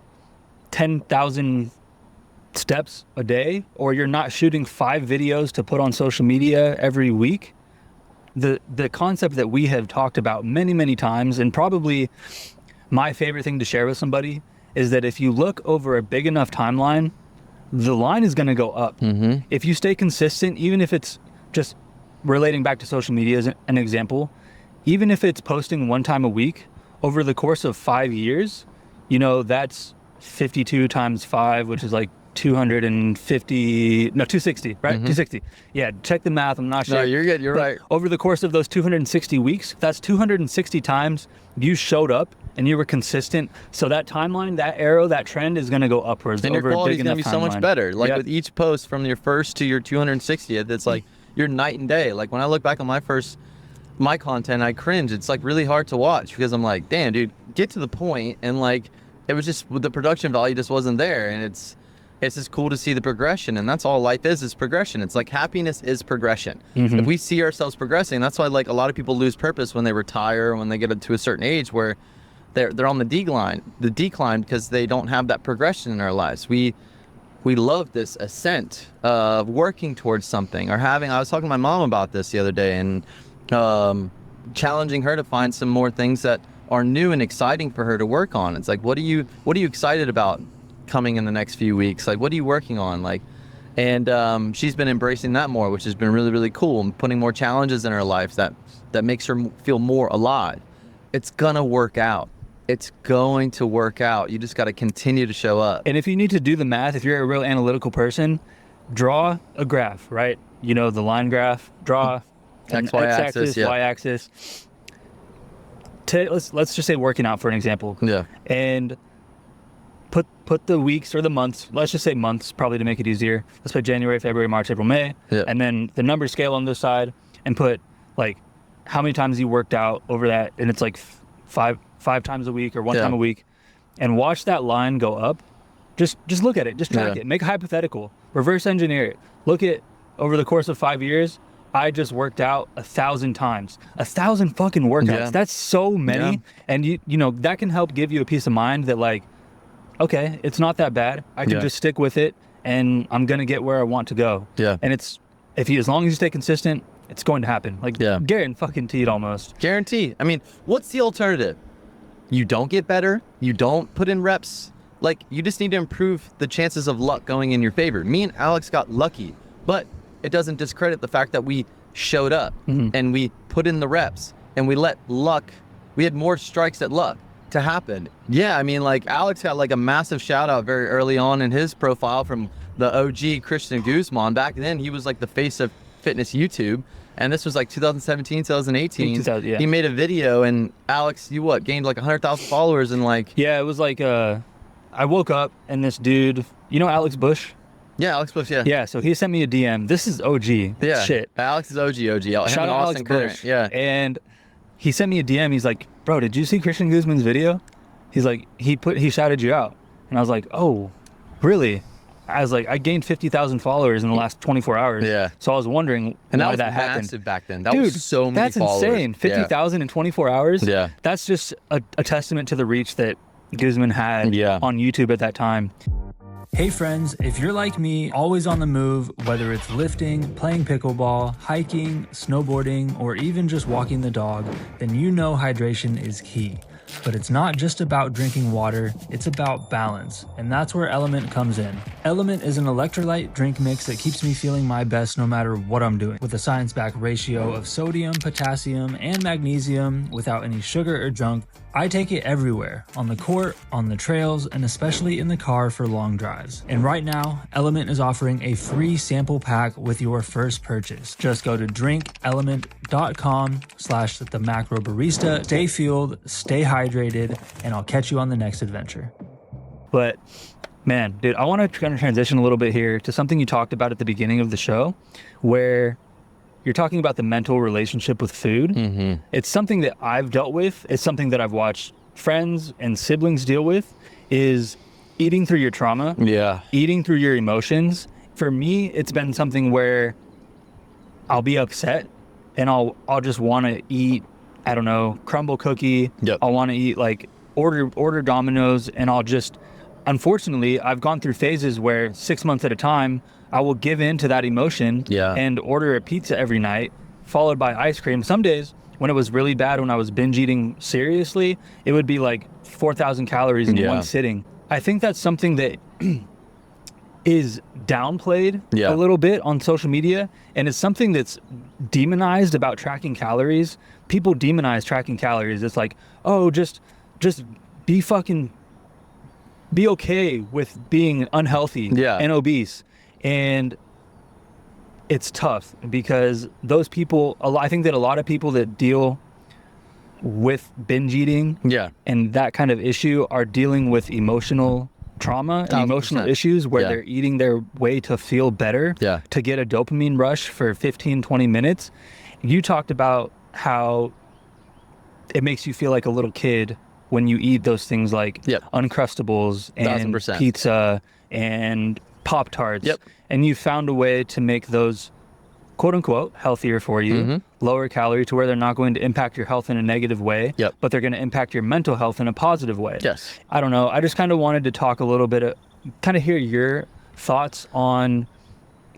10,000 steps a day, or you're not shooting 5 videos to put on social media every week, the concept that we have talked about many, many times, and probably my favorite thing to share with somebody, is that if you look over a big enough timeline, the line is going to go up. If you stay consistent, even if it's just relating back to social media as an example, even if it's posting 1 time a week over the course of 5 years, you know, that's 52 times 5, which is like 260, right? 260. Yeah, check the math. I'm not sure. No, you're good. You're right. Over the course of those 260 weeks, that's 260 times you showed up and you were consistent. So that timeline, that arrow, that trend is going to go upwards. And your quality is going to be so much better. Like with each post from your first to your 260th, it's like you're night and day. Like when I look back on my content, I cringe. It's like really hard to watch because I'm like, damn, dude, get to the point. And like, it was just, the production value just wasn't there. And it's just cool to see the progression, and that's all life is progression. It's like happiness is progression. If we see ourselves progressing, that's why like a lot of people lose purpose when they retire, when they get to a certain age where they're on the decline because they don't have that progression in their lives. We love this ascent of working towards something or having. I was talking to my mom about this the other day and challenging her to find some more things that are new and exciting for her to work on. It's like, what are you excited about coming in the next few weeks? Like, what are you working on? Like, and she's been embracing that more, which has been really, really cool, and putting more challenges in her life that makes her feel more alive. It's gonna work out. It's going to work out. You just got to continue to show up. And if you need to do the math, if you're a real analytical person, draw a graph, right? You know, the line graph, draw an x-axis, y-axis. Let's just say working out for an example. Yeah. And put the weeks or the months, let's just say months probably to make it easier. Let's put January, February, March, April, May. Yeah. And then the number scale on this side, and put like how many times you worked out over that. And it's like five times a week or 1 time a week, and watch that line go up. Just look at it, just track it, make a hypothetical, reverse engineer it. Look at over the course of 5 years, I just worked out 1,000 times, 1,000 fucking workouts. Yeah. That's so many. Yeah. And you know, that can help give you a peace of mind that like, okay, it's not that bad. I can just stick with it and I'm going to get where I want to go. Yeah. And it's, as long as you stay consistent, it's going to happen. Like guaranteed almost. Guarantee. I mean, what's the alternative? You don't get better. You don't put in reps. Like, you just need to improve the chances of luck going in your favor. Me and Alex got lucky, but it doesn't discredit the fact that we showed up and we put in the reps and we let luck, we had more strikes at luck to happen. Yeah, I mean, like, Alex got like a massive shout out very early on in his profile from the OG Christian Guzman. Back then, he was like the face of fitness YouTube. And this was like 2017, 2018. 2000, yeah. He made a video, and Alex, you gained like 100,000 followers in like... Yeah, it was like, I woke up and this dude, you know Alex Bush? Yeah, Alex Bush, yeah. Yeah, so he sent me a DM. This is OG shit. Alex is OG. Shout out Alex Bush. Yeah. And he sent me a DM. He's like, bro, did you see Christian Guzman's video? He's like, he shouted you out. And I was like, oh, really? I was like, I gained 50,000 followers in the last 24 hours. Yeah. So I was wondering why that happened. Massive back then. That Dude, was so many followers. That's insane. 50,000 in 24 hours? Yeah. That's just a testament to the reach that Guzman had on YouTube at that time. Hey friends, if you're like me, always on the move, whether it's lifting, playing pickleball, hiking, snowboarding, or even just walking the dog, then you know hydration is key. But it's not just about drinking water, it's about balance, and that's where Element comes in. Element is an electrolyte drink mix that keeps me feeling my best no matter what I'm doing, with a science-backed ratio of sodium, potassium, and magnesium without any sugar or junk. I take it everywhere, on the court, on the trails, and especially in the car for long drives. And right now, Element is offering a free sample pack with your first purchase. Just go to drinkelement.com/themacrobarista. Stay fueled, stay hydrated, and I'll catch you on the next adventure. But man, dude, I want to kind of transition a little bit here to something you talked about at the beginning of the show, where you're talking about the mental relationship with food. Mm-hmm. It's something that I've dealt with. It's something that I've watched friends and siblings deal with, is eating through your trauma. Yeah. Eating through your emotions. For me, it's been something where I'll be upset and I'll just want to eat, I don't know, crumble cookie. Yep. I'll want to eat order Domino's, and I'll just, unfortunately, I've gone through phases where 6 months at a time, I will give in to that emotion and order a pizza every night, followed by ice cream. Some days, when it was really bad, when I was binge eating seriously, it would be like 4,000 calories in one sitting. I think that's something that is downplayed a little bit on social media, and it's something that's demonized about tracking calories. People demonize tracking calories. It's like, oh, just be okay with being unhealthy and obese. And it's tough because those people, I think that a lot of people that deal with binge eating and that kind of issue are dealing with emotional trauma and emotional issues where they're eating their way to feel better, to get a dopamine rush for 15, 20 minutes. You talked about how it makes you feel like a little kid when you eat those things like Uncrustables and 1000%. pizza and Pop-Tarts, and you found a way to make those quote unquote healthier for you, lower calorie, to where they're not going to impact your health in a negative way, but they're going to impact your mental health in a positive way. I don't know. I just kind of wanted to talk a little bit, kind of hear your thoughts on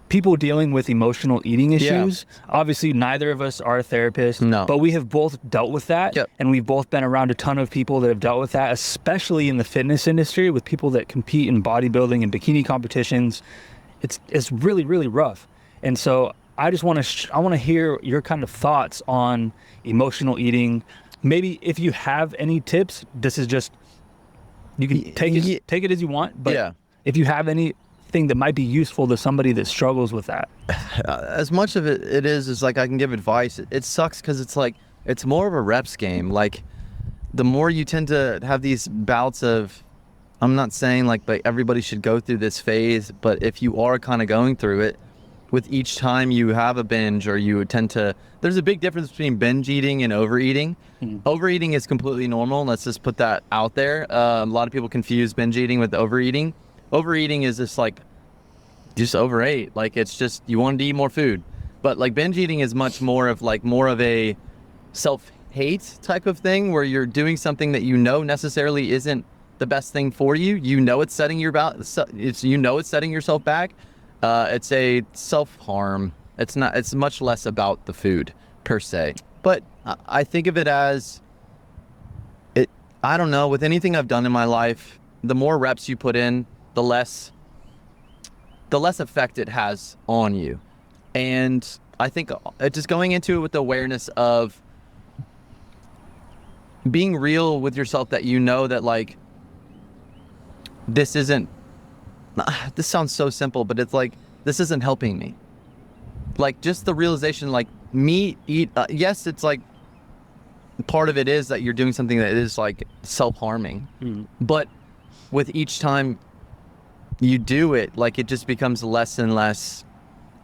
people dealing with emotional eating issues. Obviously, neither of us are therapists, but we have both dealt with that, and we've both been around a ton of people that have dealt with that, especially in the fitness industry with people that compete in bodybuilding and bikini competitions. It's really, really rough. And so I just want to hear your kind of thoughts on emotional eating. Maybe if you have any tips, this is just, you can take it as you want, but if you have anything that might be useful to somebody that struggles with that. As much of it is like I can give advice. It sucks because it's like, it's more of a reps game. Like the more you tend to have these bouts of, I'm not saying like everybody should go through this phase, but if you are kind of going through it, with each time you have a binge or you tend to, there's a big difference between binge eating and overeating. Overeating is completely normal. Let's just put that out there. A lot of people confuse binge eating with overeating. Overeating is just like, just overate. Like it's just, you wanted to eat more food. But like binge eating is much more of a self-hate type of thing where you're doing something that you know necessarily isn't the best thing for you. You know it's setting it's setting yourself back. It's a self-harm. It's much less about the food per se. But I think of it as, I don't know, with anything I've done in my life, the more reps you put in, the less effect it has on you. And I think just going into it with the awareness of being real with yourself, that you know that like, this sounds so simple, but it's like, this isn't helping me. like just the realization, like yes, it's like part of it is that you're doing something that is like self-harming, but with each time you do it, like it just becomes less and less,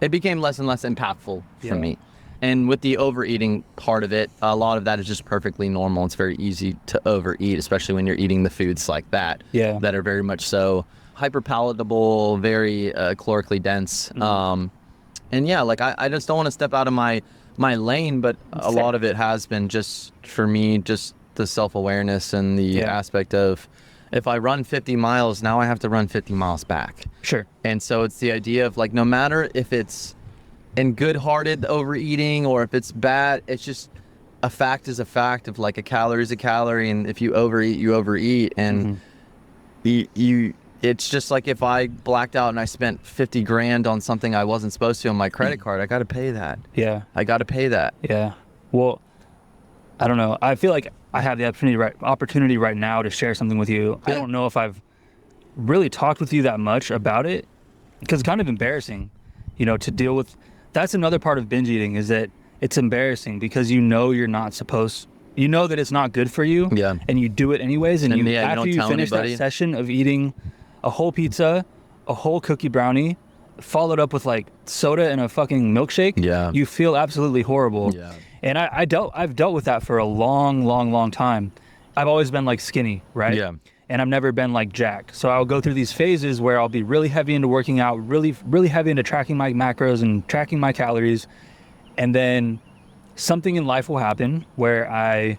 it became less and less impactful for me. And with the overeating part of it, a lot of that is just perfectly normal. It's very easy to overeat, especially when you're eating the foods like that, that are very much so hyper palatable, very calorically dense. And yeah, like I just don't want to step out of my lane, but a lot of it has been just, for me, just the self-awareness and the aspect of, if I run 50 miles, now I have to run 50 miles back. Sure. And so it's the idea of like, no matter if it's in good-hearted overeating or if it's bad, it's just a fact is a fact of like a calorie is a calorie. And if you overeat, you overeat. And it's just like if I blacked out and I spent 50 grand on something I wasn't supposed to on my credit card, I got to pay that. Yeah. I got to pay that. Yeah. Well, I don't know. I feel like I have the opportunity right now to share something with you. I don't know if I've really talked with you that much about it, because it's kind of embarrassing, you know, to deal with. That's another part of binge eating, is that it's embarrassing because you know you're not supposed, you know that it's not good for you, and you do it anyways. And you after you finish that session of eating a whole pizza, a whole cookie brownie, followed up with like soda and a fucking milkshake, you feel absolutely horrible. And I've dealt with that for a long time. I've always been like skinny, right? And I've never been like jacked. So I'll go through these phases where I'll be really heavy into working out, really heavy into tracking my macros and tracking my calories. And then something in life will happen where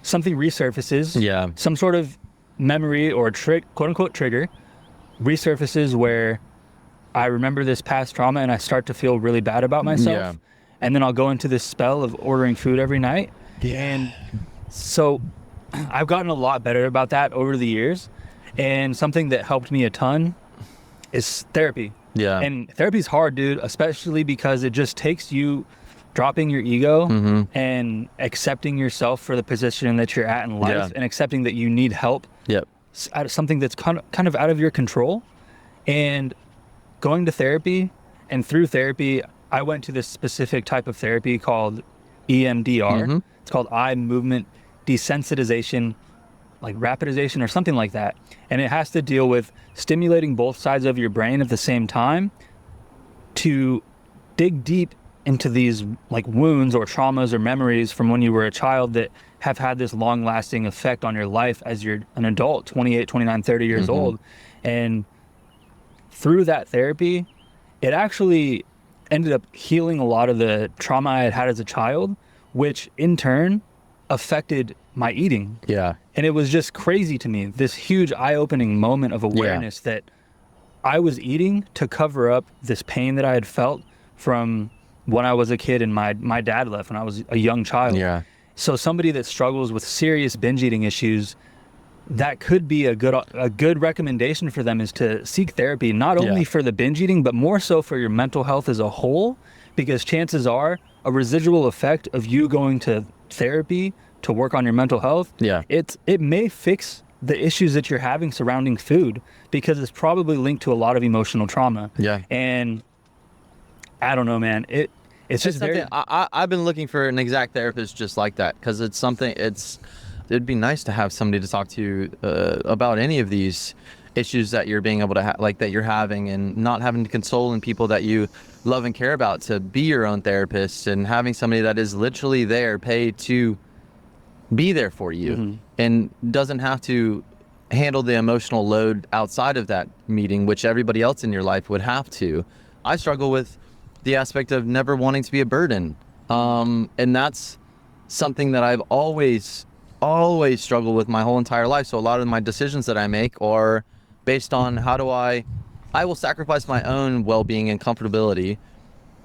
something resurfaces, some sort of memory or quote unquote trigger resurfaces where I remember this past trauma and I start to feel really bad about myself. And then I'll go into this spell of ordering food every night. And so I've gotten a lot better about that over the years. And something that helped me a ton is therapy. And therapy's hard, dude, especially because it just takes you dropping your ego and accepting yourself for the position that you're at in life and accepting that you need help. Something that's kind of out of your control. And going to therapy, and through therapy, I went to this specific type of therapy called EMDR. It's called eye movement desensitization, like rapidization or something like that. And it has to deal with stimulating both sides of your brain at the same time to dig deep into these like wounds or traumas or memories from when you were a child that have had this long lasting effect on your life as you're an adult, 28, 29, 30 years old. And through that therapy, it actually ended up healing a lot of the trauma I had had as a child, which in turn affected my eating. And it was just crazy to me, this huge eye-opening moment of awareness that I was eating to cover up this pain that I had felt from when I was a kid and my dad left when I was a young child. So somebody that struggles with serious binge eating issues, that could be a good recommendation for them, is to seek therapy, not only for the binge eating, but more so for your mental health as a whole, because chances are a residual effect of you going to therapy to work on your mental health, it may fix the issues that you're having surrounding food, because it's probably linked to a lot of emotional trauma. And I don't know, man, it's just very... I've been looking for an exact therapist just like that, because it's something, it'd be nice to have somebody to talk to about any of these issues that you're being able to like that you're having, and not having to console in people that you love and care about, to be your own therapist, and having somebody that is literally there, paid to be there for you, and doesn't have to handle the emotional load outside of that meeting, which everybody else in your life would have to. I struggle with the aspect of never wanting to be a burden, and that's something that I've always struggled with my whole entire life. So a lot of my decisions that I make are based on how do I will sacrifice my own well-being and comfortability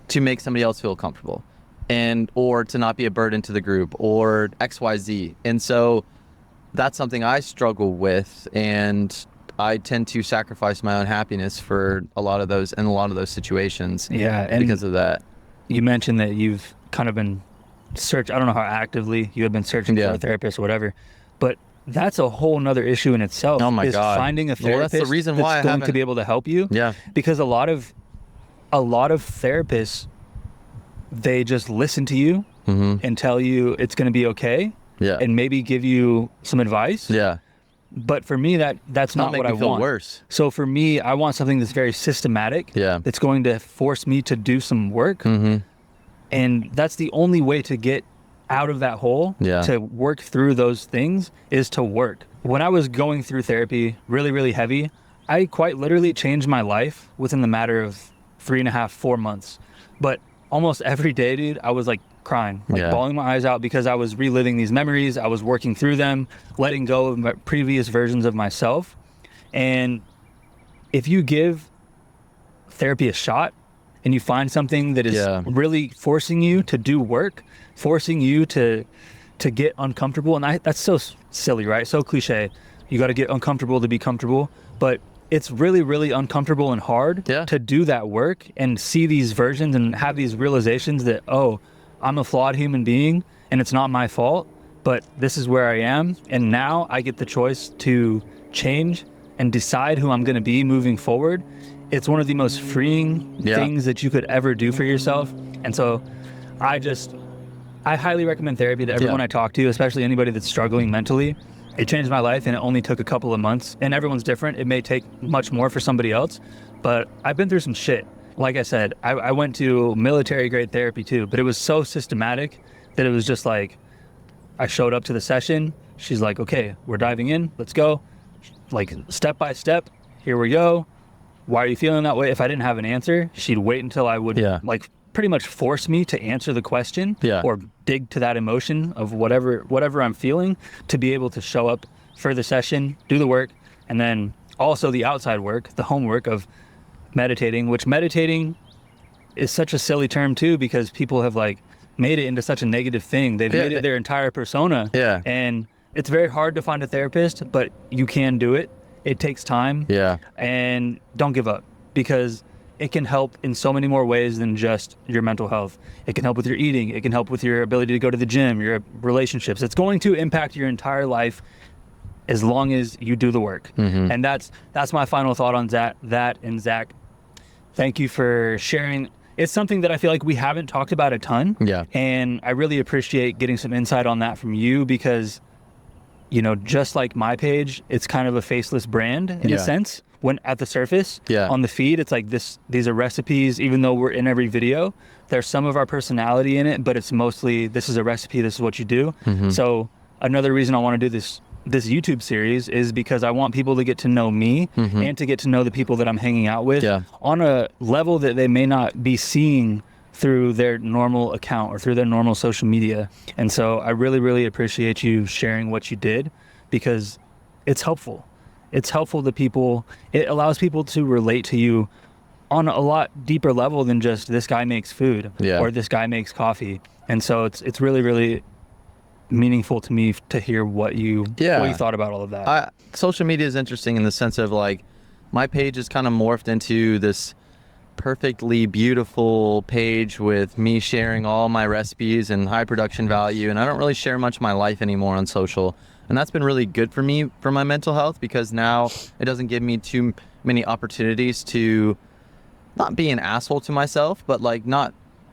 to make somebody else feel comfortable, or to not be a burden to the group, or XYZ. And so that's something I struggle with, and I tend to sacrifice my own happiness for a lot of those situations. And because of that. You mentioned that you've kind of been I don't know how actively you have been searching for a therapist or whatever, but that's a whole nother issue in itself. Oh my God. Finding a therapist that's the reason why that's going to be able to help you. Because a lot of therapists they just listen to you and tell you it's going to be okay. Yeah. And maybe give you some advice. Yeah. But for me, that's not what I feel want. Worse. So for me, I want something that's very systematic. Yeah. That's going to force me to do some work. And that's the only way to get out of that hole, to work through those things, is to work. When I was going through therapy really, really heavy, I quite literally changed my life within the matter of 3.5, 4 months. But almost every day, dude, I was like crying, like bawling my eyes out, because I was reliving these memories. I was working through them, letting go of my previous versions of myself. And if you give therapy a shot and you find something that is really forcing you to do work, forcing you to get uncomfortable, and that's so silly, right? So cliche. You got to get uncomfortable to be comfortable, but it's really, really uncomfortable and hard to do that work and see these versions and have these realizations that, oh, I'm a flawed human being and it's not my fault, but this is where I am. And now I get the choice to change and decide who I'm going to be moving forward. It's one of the most freeing things that you could ever do for yourself. And so I highly recommend therapy to everyone I talk to, especially anybody that's struggling mentally. It changed my life, and it only took a couple of months, and everyone's different. It may take much more for somebody else, but I've been through some shit. Like I said, I went to military grade therapy too, but it was so systematic that it was just like, I showed up to the session. She's like, okay, we're diving in. Let's go. Like step by step. Here we go. Why are you feeling that way? If I didn't have an answer, she'd wait until I would like pretty much force me to answer the question or dig to that emotion of whatever I'm feeling, to be able to show up for the session, do the work, and then also the outside work, the homework of meditating, which meditating is such a silly term too, because people have like made it into such a negative thing. They've made it their entire persona. Yeah. And it's very hard to find a therapist, but you can do it. It takes time. Yeah. And don't give up, because it can help in so many more ways than just your mental health. It can help with your eating. It can help with your ability to go to the gym, your relationships. It's going to impact your entire life as long as you do the work. And that's my final thought on that. And Zach, thank you for sharing. It's something that I feel like we haven't talked about a ton. Yeah. And I really appreciate getting some insight on that from you, because, you know, just like my page, it's kind of a faceless brand in a sense. When at the surface, on the feed, it's like these are recipes. Even though we're in every video, there's some of our personality in it, but it's mostly, this is a recipe, this is what you do. So another reason I want to do this YouTube series is because I want people to get to know me and to get to know the people that I'm hanging out with on a level that they may not be seeing through their normal account or through their normal social media. And so I really, really appreciate you sharing what you did, because it's helpful. It's helpful to people. It allows people to relate to you on a lot deeper level than just this guy makes food or this guy makes coffee. And so it's really, really meaningful to me to hear what you thought about all of that. Social media is interesting in the sense of like, my page is kind of morphed into this perfectly beautiful page with me sharing all my recipes and high production value. And I don't really share much of my life anymore on social. And that's been really good for me, for my mental health, because now it doesn't give me too many opportunities to not be an asshole to myself, but like not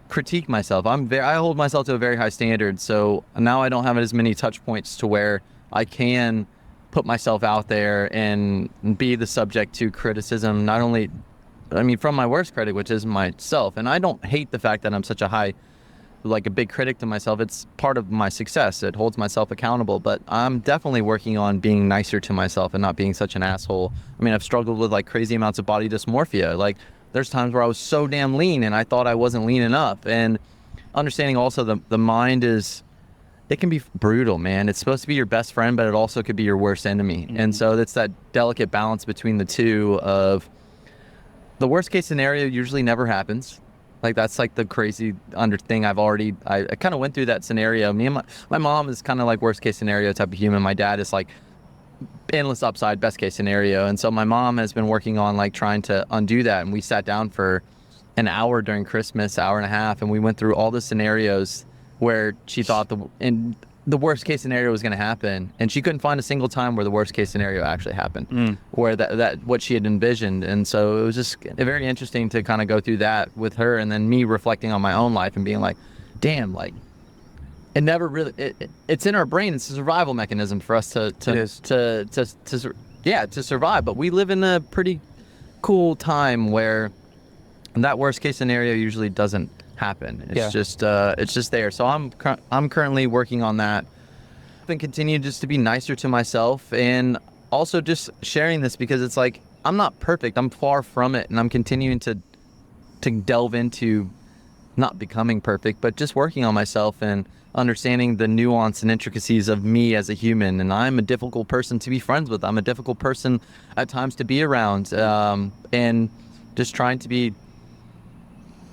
critique myself. I hold myself to a very high standard. So now I don't have as many touch points to where I can put myself out there and be the subject to criticism, not only, I mean, from my worst critic, which is myself. And I don't hate the fact that I'm such a big critic to myself. It's part of my success. It holds myself accountable, but I'm definitely working on being nicer to myself and not being such an asshole. I mean, I've struggled with like crazy amounts of body dysmorphia. Like there's times where I was so damn lean and I thought I wasn't lean enough. And understanding also the mind it can be brutal, man. It's supposed to be your best friend, but it also could be your worst enemy. And so it's that delicate balance between the two of the worst case scenario usually never happens. Like that's like the crazy thing I kind of went through that scenario. Me and my mom is kind of like worst case scenario type of human. My dad is like endless upside, best case scenario. And so my mom has been working on like trying to undo that. And we sat down for an hour during Christmas, hour and a half, and we went through all the scenarios where she thought and the worst case scenario was going to happen, and she couldn't find a single time where the worst case scenario actually happened, where that what she had envisioned. And so it was just very interesting to kind of go through that with her, and then me reflecting on my own life and being like, damn, like it never really it's in our brain. It's a survival mechanism for us to survive. But we live in a pretty cool time where that worst case scenario usually doesn't happen. It's just there. So I'm currently working on that and continue just to be nicer to myself, and also just sharing this because it's like I'm not perfect. I'm far from it, and I'm continuing to delve into not becoming perfect, but just working on myself and understanding the nuance and intricacies of me as a human. And I'm a difficult person to be friends with. I'm a difficult person at times to be around, and just trying to be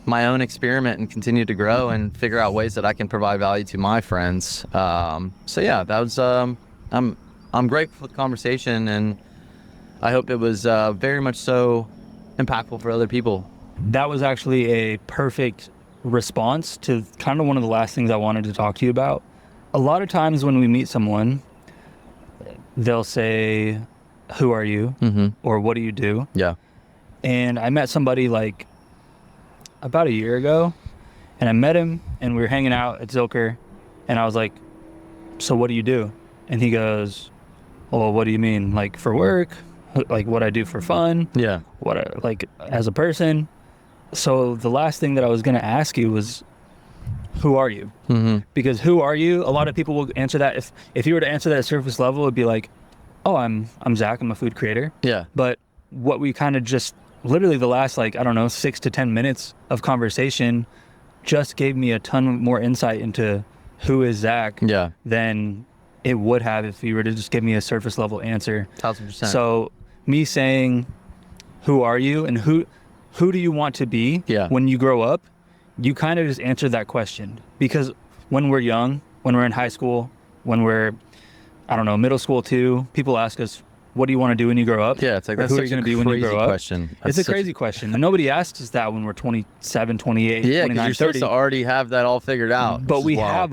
my own experiment and continue to grow and figure out ways that I can provide value to my friends. So yeah, that was I'm grateful for the conversation, and I hope it was very much so impactful for other people. That was actually a perfect response to kind of one of the last things I wanted to talk to you about. A lot of times when we meet someone, they'll say, "Who are you?" Or "What do you do?" Yeah. And I met somebody like about a year ago, and I met him and we were hanging out at Zilker, and I was like, "So what do you do?" And he goes, "Well, what do you mean? Like for work? Like what I do for fun? Yeah. What I, like as a person?" So the last thing that I was going to ask you was, who are you? Because who are you? A lot of people will answer that. If you were to answer that at surface level, it'd be like, "Oh, I'm Zach. I'm a food creator." Yeah. But what we kind of just literally the last 6 to 10 minutes of conversation just gave me a ton more insight into who is Zach than it would have if you were to just give me a surface level answer. 1000%. So me saying, "Who are you?" and who do you want to be when you grow up? You kind of just answered that question, because when we're young, when we're in high school, when we're, middle school too, people ask us, "What do you want to do when you grow up?" Yeah, it's like, that's who are such you a going to be when you grow up? question. It's a crazy question. And nobody asks us that when we're 27, 28, yeah, 29, you're 30. supposed to already have that all figured out. But we have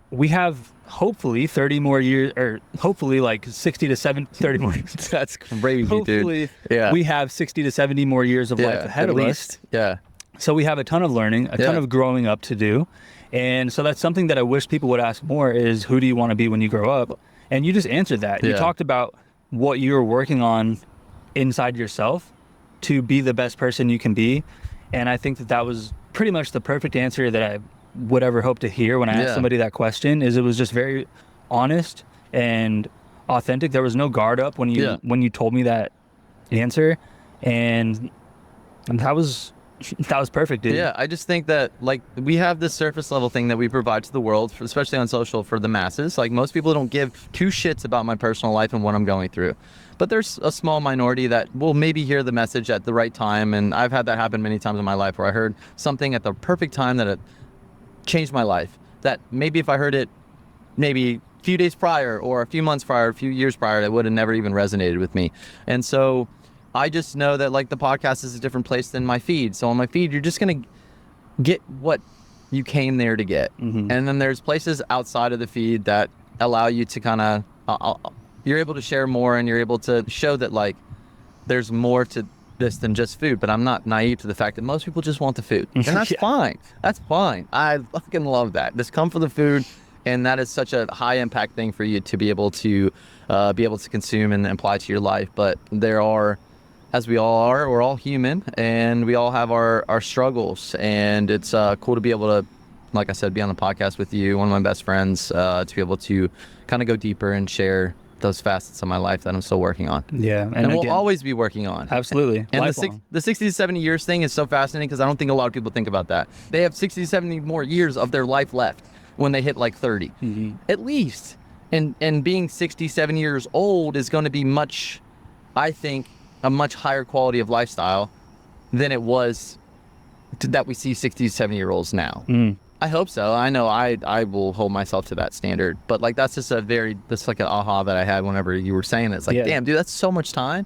we have hopefully 30 more years, or hopefully like 60 to 70, 30 more years. That's crazy, Hopefully dude. we have 60 to 70 more years of life ahead of us. Yeah. So we have a ton of learning, a ton of growing up to do. And so that's something that I wish people would ask more is, who do you want to be when you grow up? And you just answered that. You talked about what you're working on inside yourself to be the best person you can be. And I think that was pretty much the perfect answer that I would ever hope to hear when I asked somebody that question. Is it was just very honest and authentic. There was no guard up when you told me that answer. And that was perfect, dude. Yeah, I just think that like we have this surface level thing that we provide to the world, especially on social, for the masses. Like most people don't give two shits about my personal life and what I'm going through. But there's a small minority that will maybe hear the message at the right time. And I've had that happen many times in my life where I heard something at the perfect time that it changed my life. That maybe if I heard it maybe a few days prior or a few months prior, a few years prior, it would have never even resonated with me. And so I just know that like the podcast is a different place than my feed. So on my feed, you're just going to get what you came there to get. And then there's places outside of the feed that allow you to kind of, you're able to share more, and you're able to show that like there's more to this than just food. But I'm not naive to the fact that most people just want the food, and that's fine. That's fine. I fucking love that. Just come for the food, and that is such a high impact thing for you to be able to consume and apply to your life. But there are, as we all are, we're all human, and we all have our struggles, and it's cool to be able to, like I said, be on the podcast with you, one of my best friends, to be able to kind of go deeper and share those facets of my life that I'm still working on. Yeah. And we'll always be working on. Absolutely. And the 60 to 70 years thing is so fascinating because I don't think a lot of people think about that. They have 60 to 70 more years of their life left when they hit like 30, at least. And being 67 years old is going to be I think, a much higher quality of lifestyle than it was that we see 60 to 70-year-olds now. I hope so. I know I will hold myself to that standard. But like that's just that's like an aha that I had whenever you were saying it. It's like, damn, dude, that's so much time.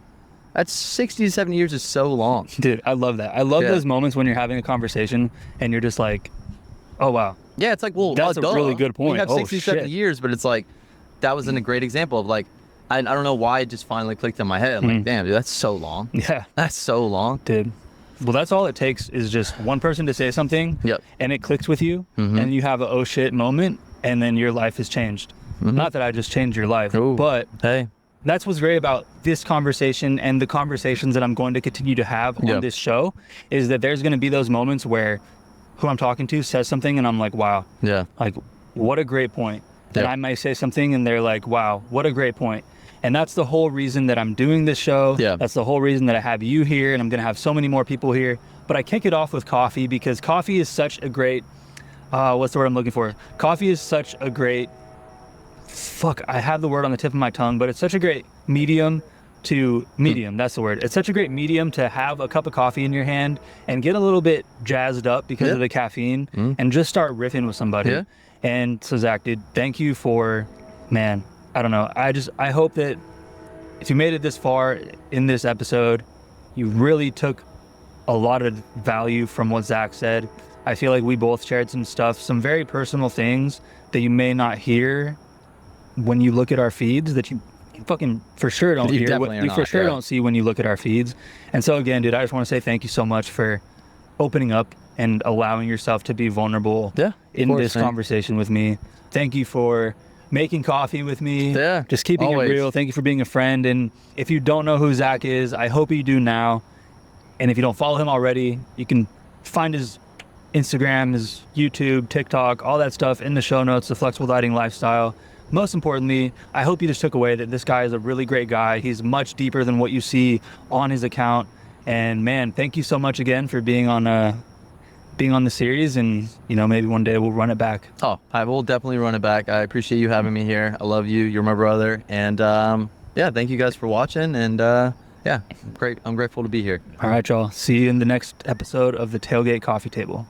That's 60 to 70 years is so long. Dude, I love that. I love those moments when you're having a conversation and you're just like, oh wow, Yeah, it's like, well, That's a really good point. We have Oh, 60, 70 shit. years, but it's like, that wasn't a great example of like, I don't know why it just finally clicked in my head. I'm like, damn, dude, that's so long. Yeah. That's so long. Dude. Well, that's all it takes is just one person to say something Yep. and it clicks with you and you have a oh shit moment and then your life has changed. Not that I just changed your life, Ooh. but Hey. that's what's great about this conversation and the conversations that I'm going to continue to have on Yep. this show is that there's going to be those moments where who I'm talking to says something and I'm like, wow, Yeah. like what a great point. And Yep. I might say something and they're like, wow, what a great point. And that's the whole reason that I'm doing this show. Yeah. That's the whole reason that I have you here and I'm going to have so many more people here. But I kick it off with coffee because coffee is such a great, what's the word I'm looking for? Coffee is such a great, I have the word on the tip of my tongue, but it's such a great medium, that's the word. It's such a great medium to have a cup of coffee in your hand and get a little bit jazzed up because of the caffeine and just start riffing with somebody. Yeah. And so Zach, dude, thank you for, man, I don't know. I hope that if you made it this far in this episode, you really took a lot of value from what Zach said. I feel like we both shared some stuff, some very personal things that you may not hear when you look at our feeds that you fucking for sure don't hear. You for sure don't see when you look at our feeds. And so again, dude, I just want to say thank you so much for opening up and allowing yourself to be vulnerable in this conversation with me. Thank you for making coffee with me. Yeah, just keeping it real. Thank you for being a friend. And if you don't know who Zach is, I hope you do now. And if you don't follow him already, you can find his Instagram, his YouTube, TikTok, all that stuff in the show notes, the Flexible Dieting Lifestyle. Most importantly, I hope you just took away that this guy is a really great guy. He's much deeper than what you see on his account. And man, thank you so much again for being on the series, and maybe one day we'll run it back. Oh, I will definitely run it back. I appreciate you having me here. I love you. You're my brother. And yeah, thank you guys for watching. And yeah, great. I'm grateful to be here. All right, y'all. See you in the next episode of the Tailgate Coffee Table.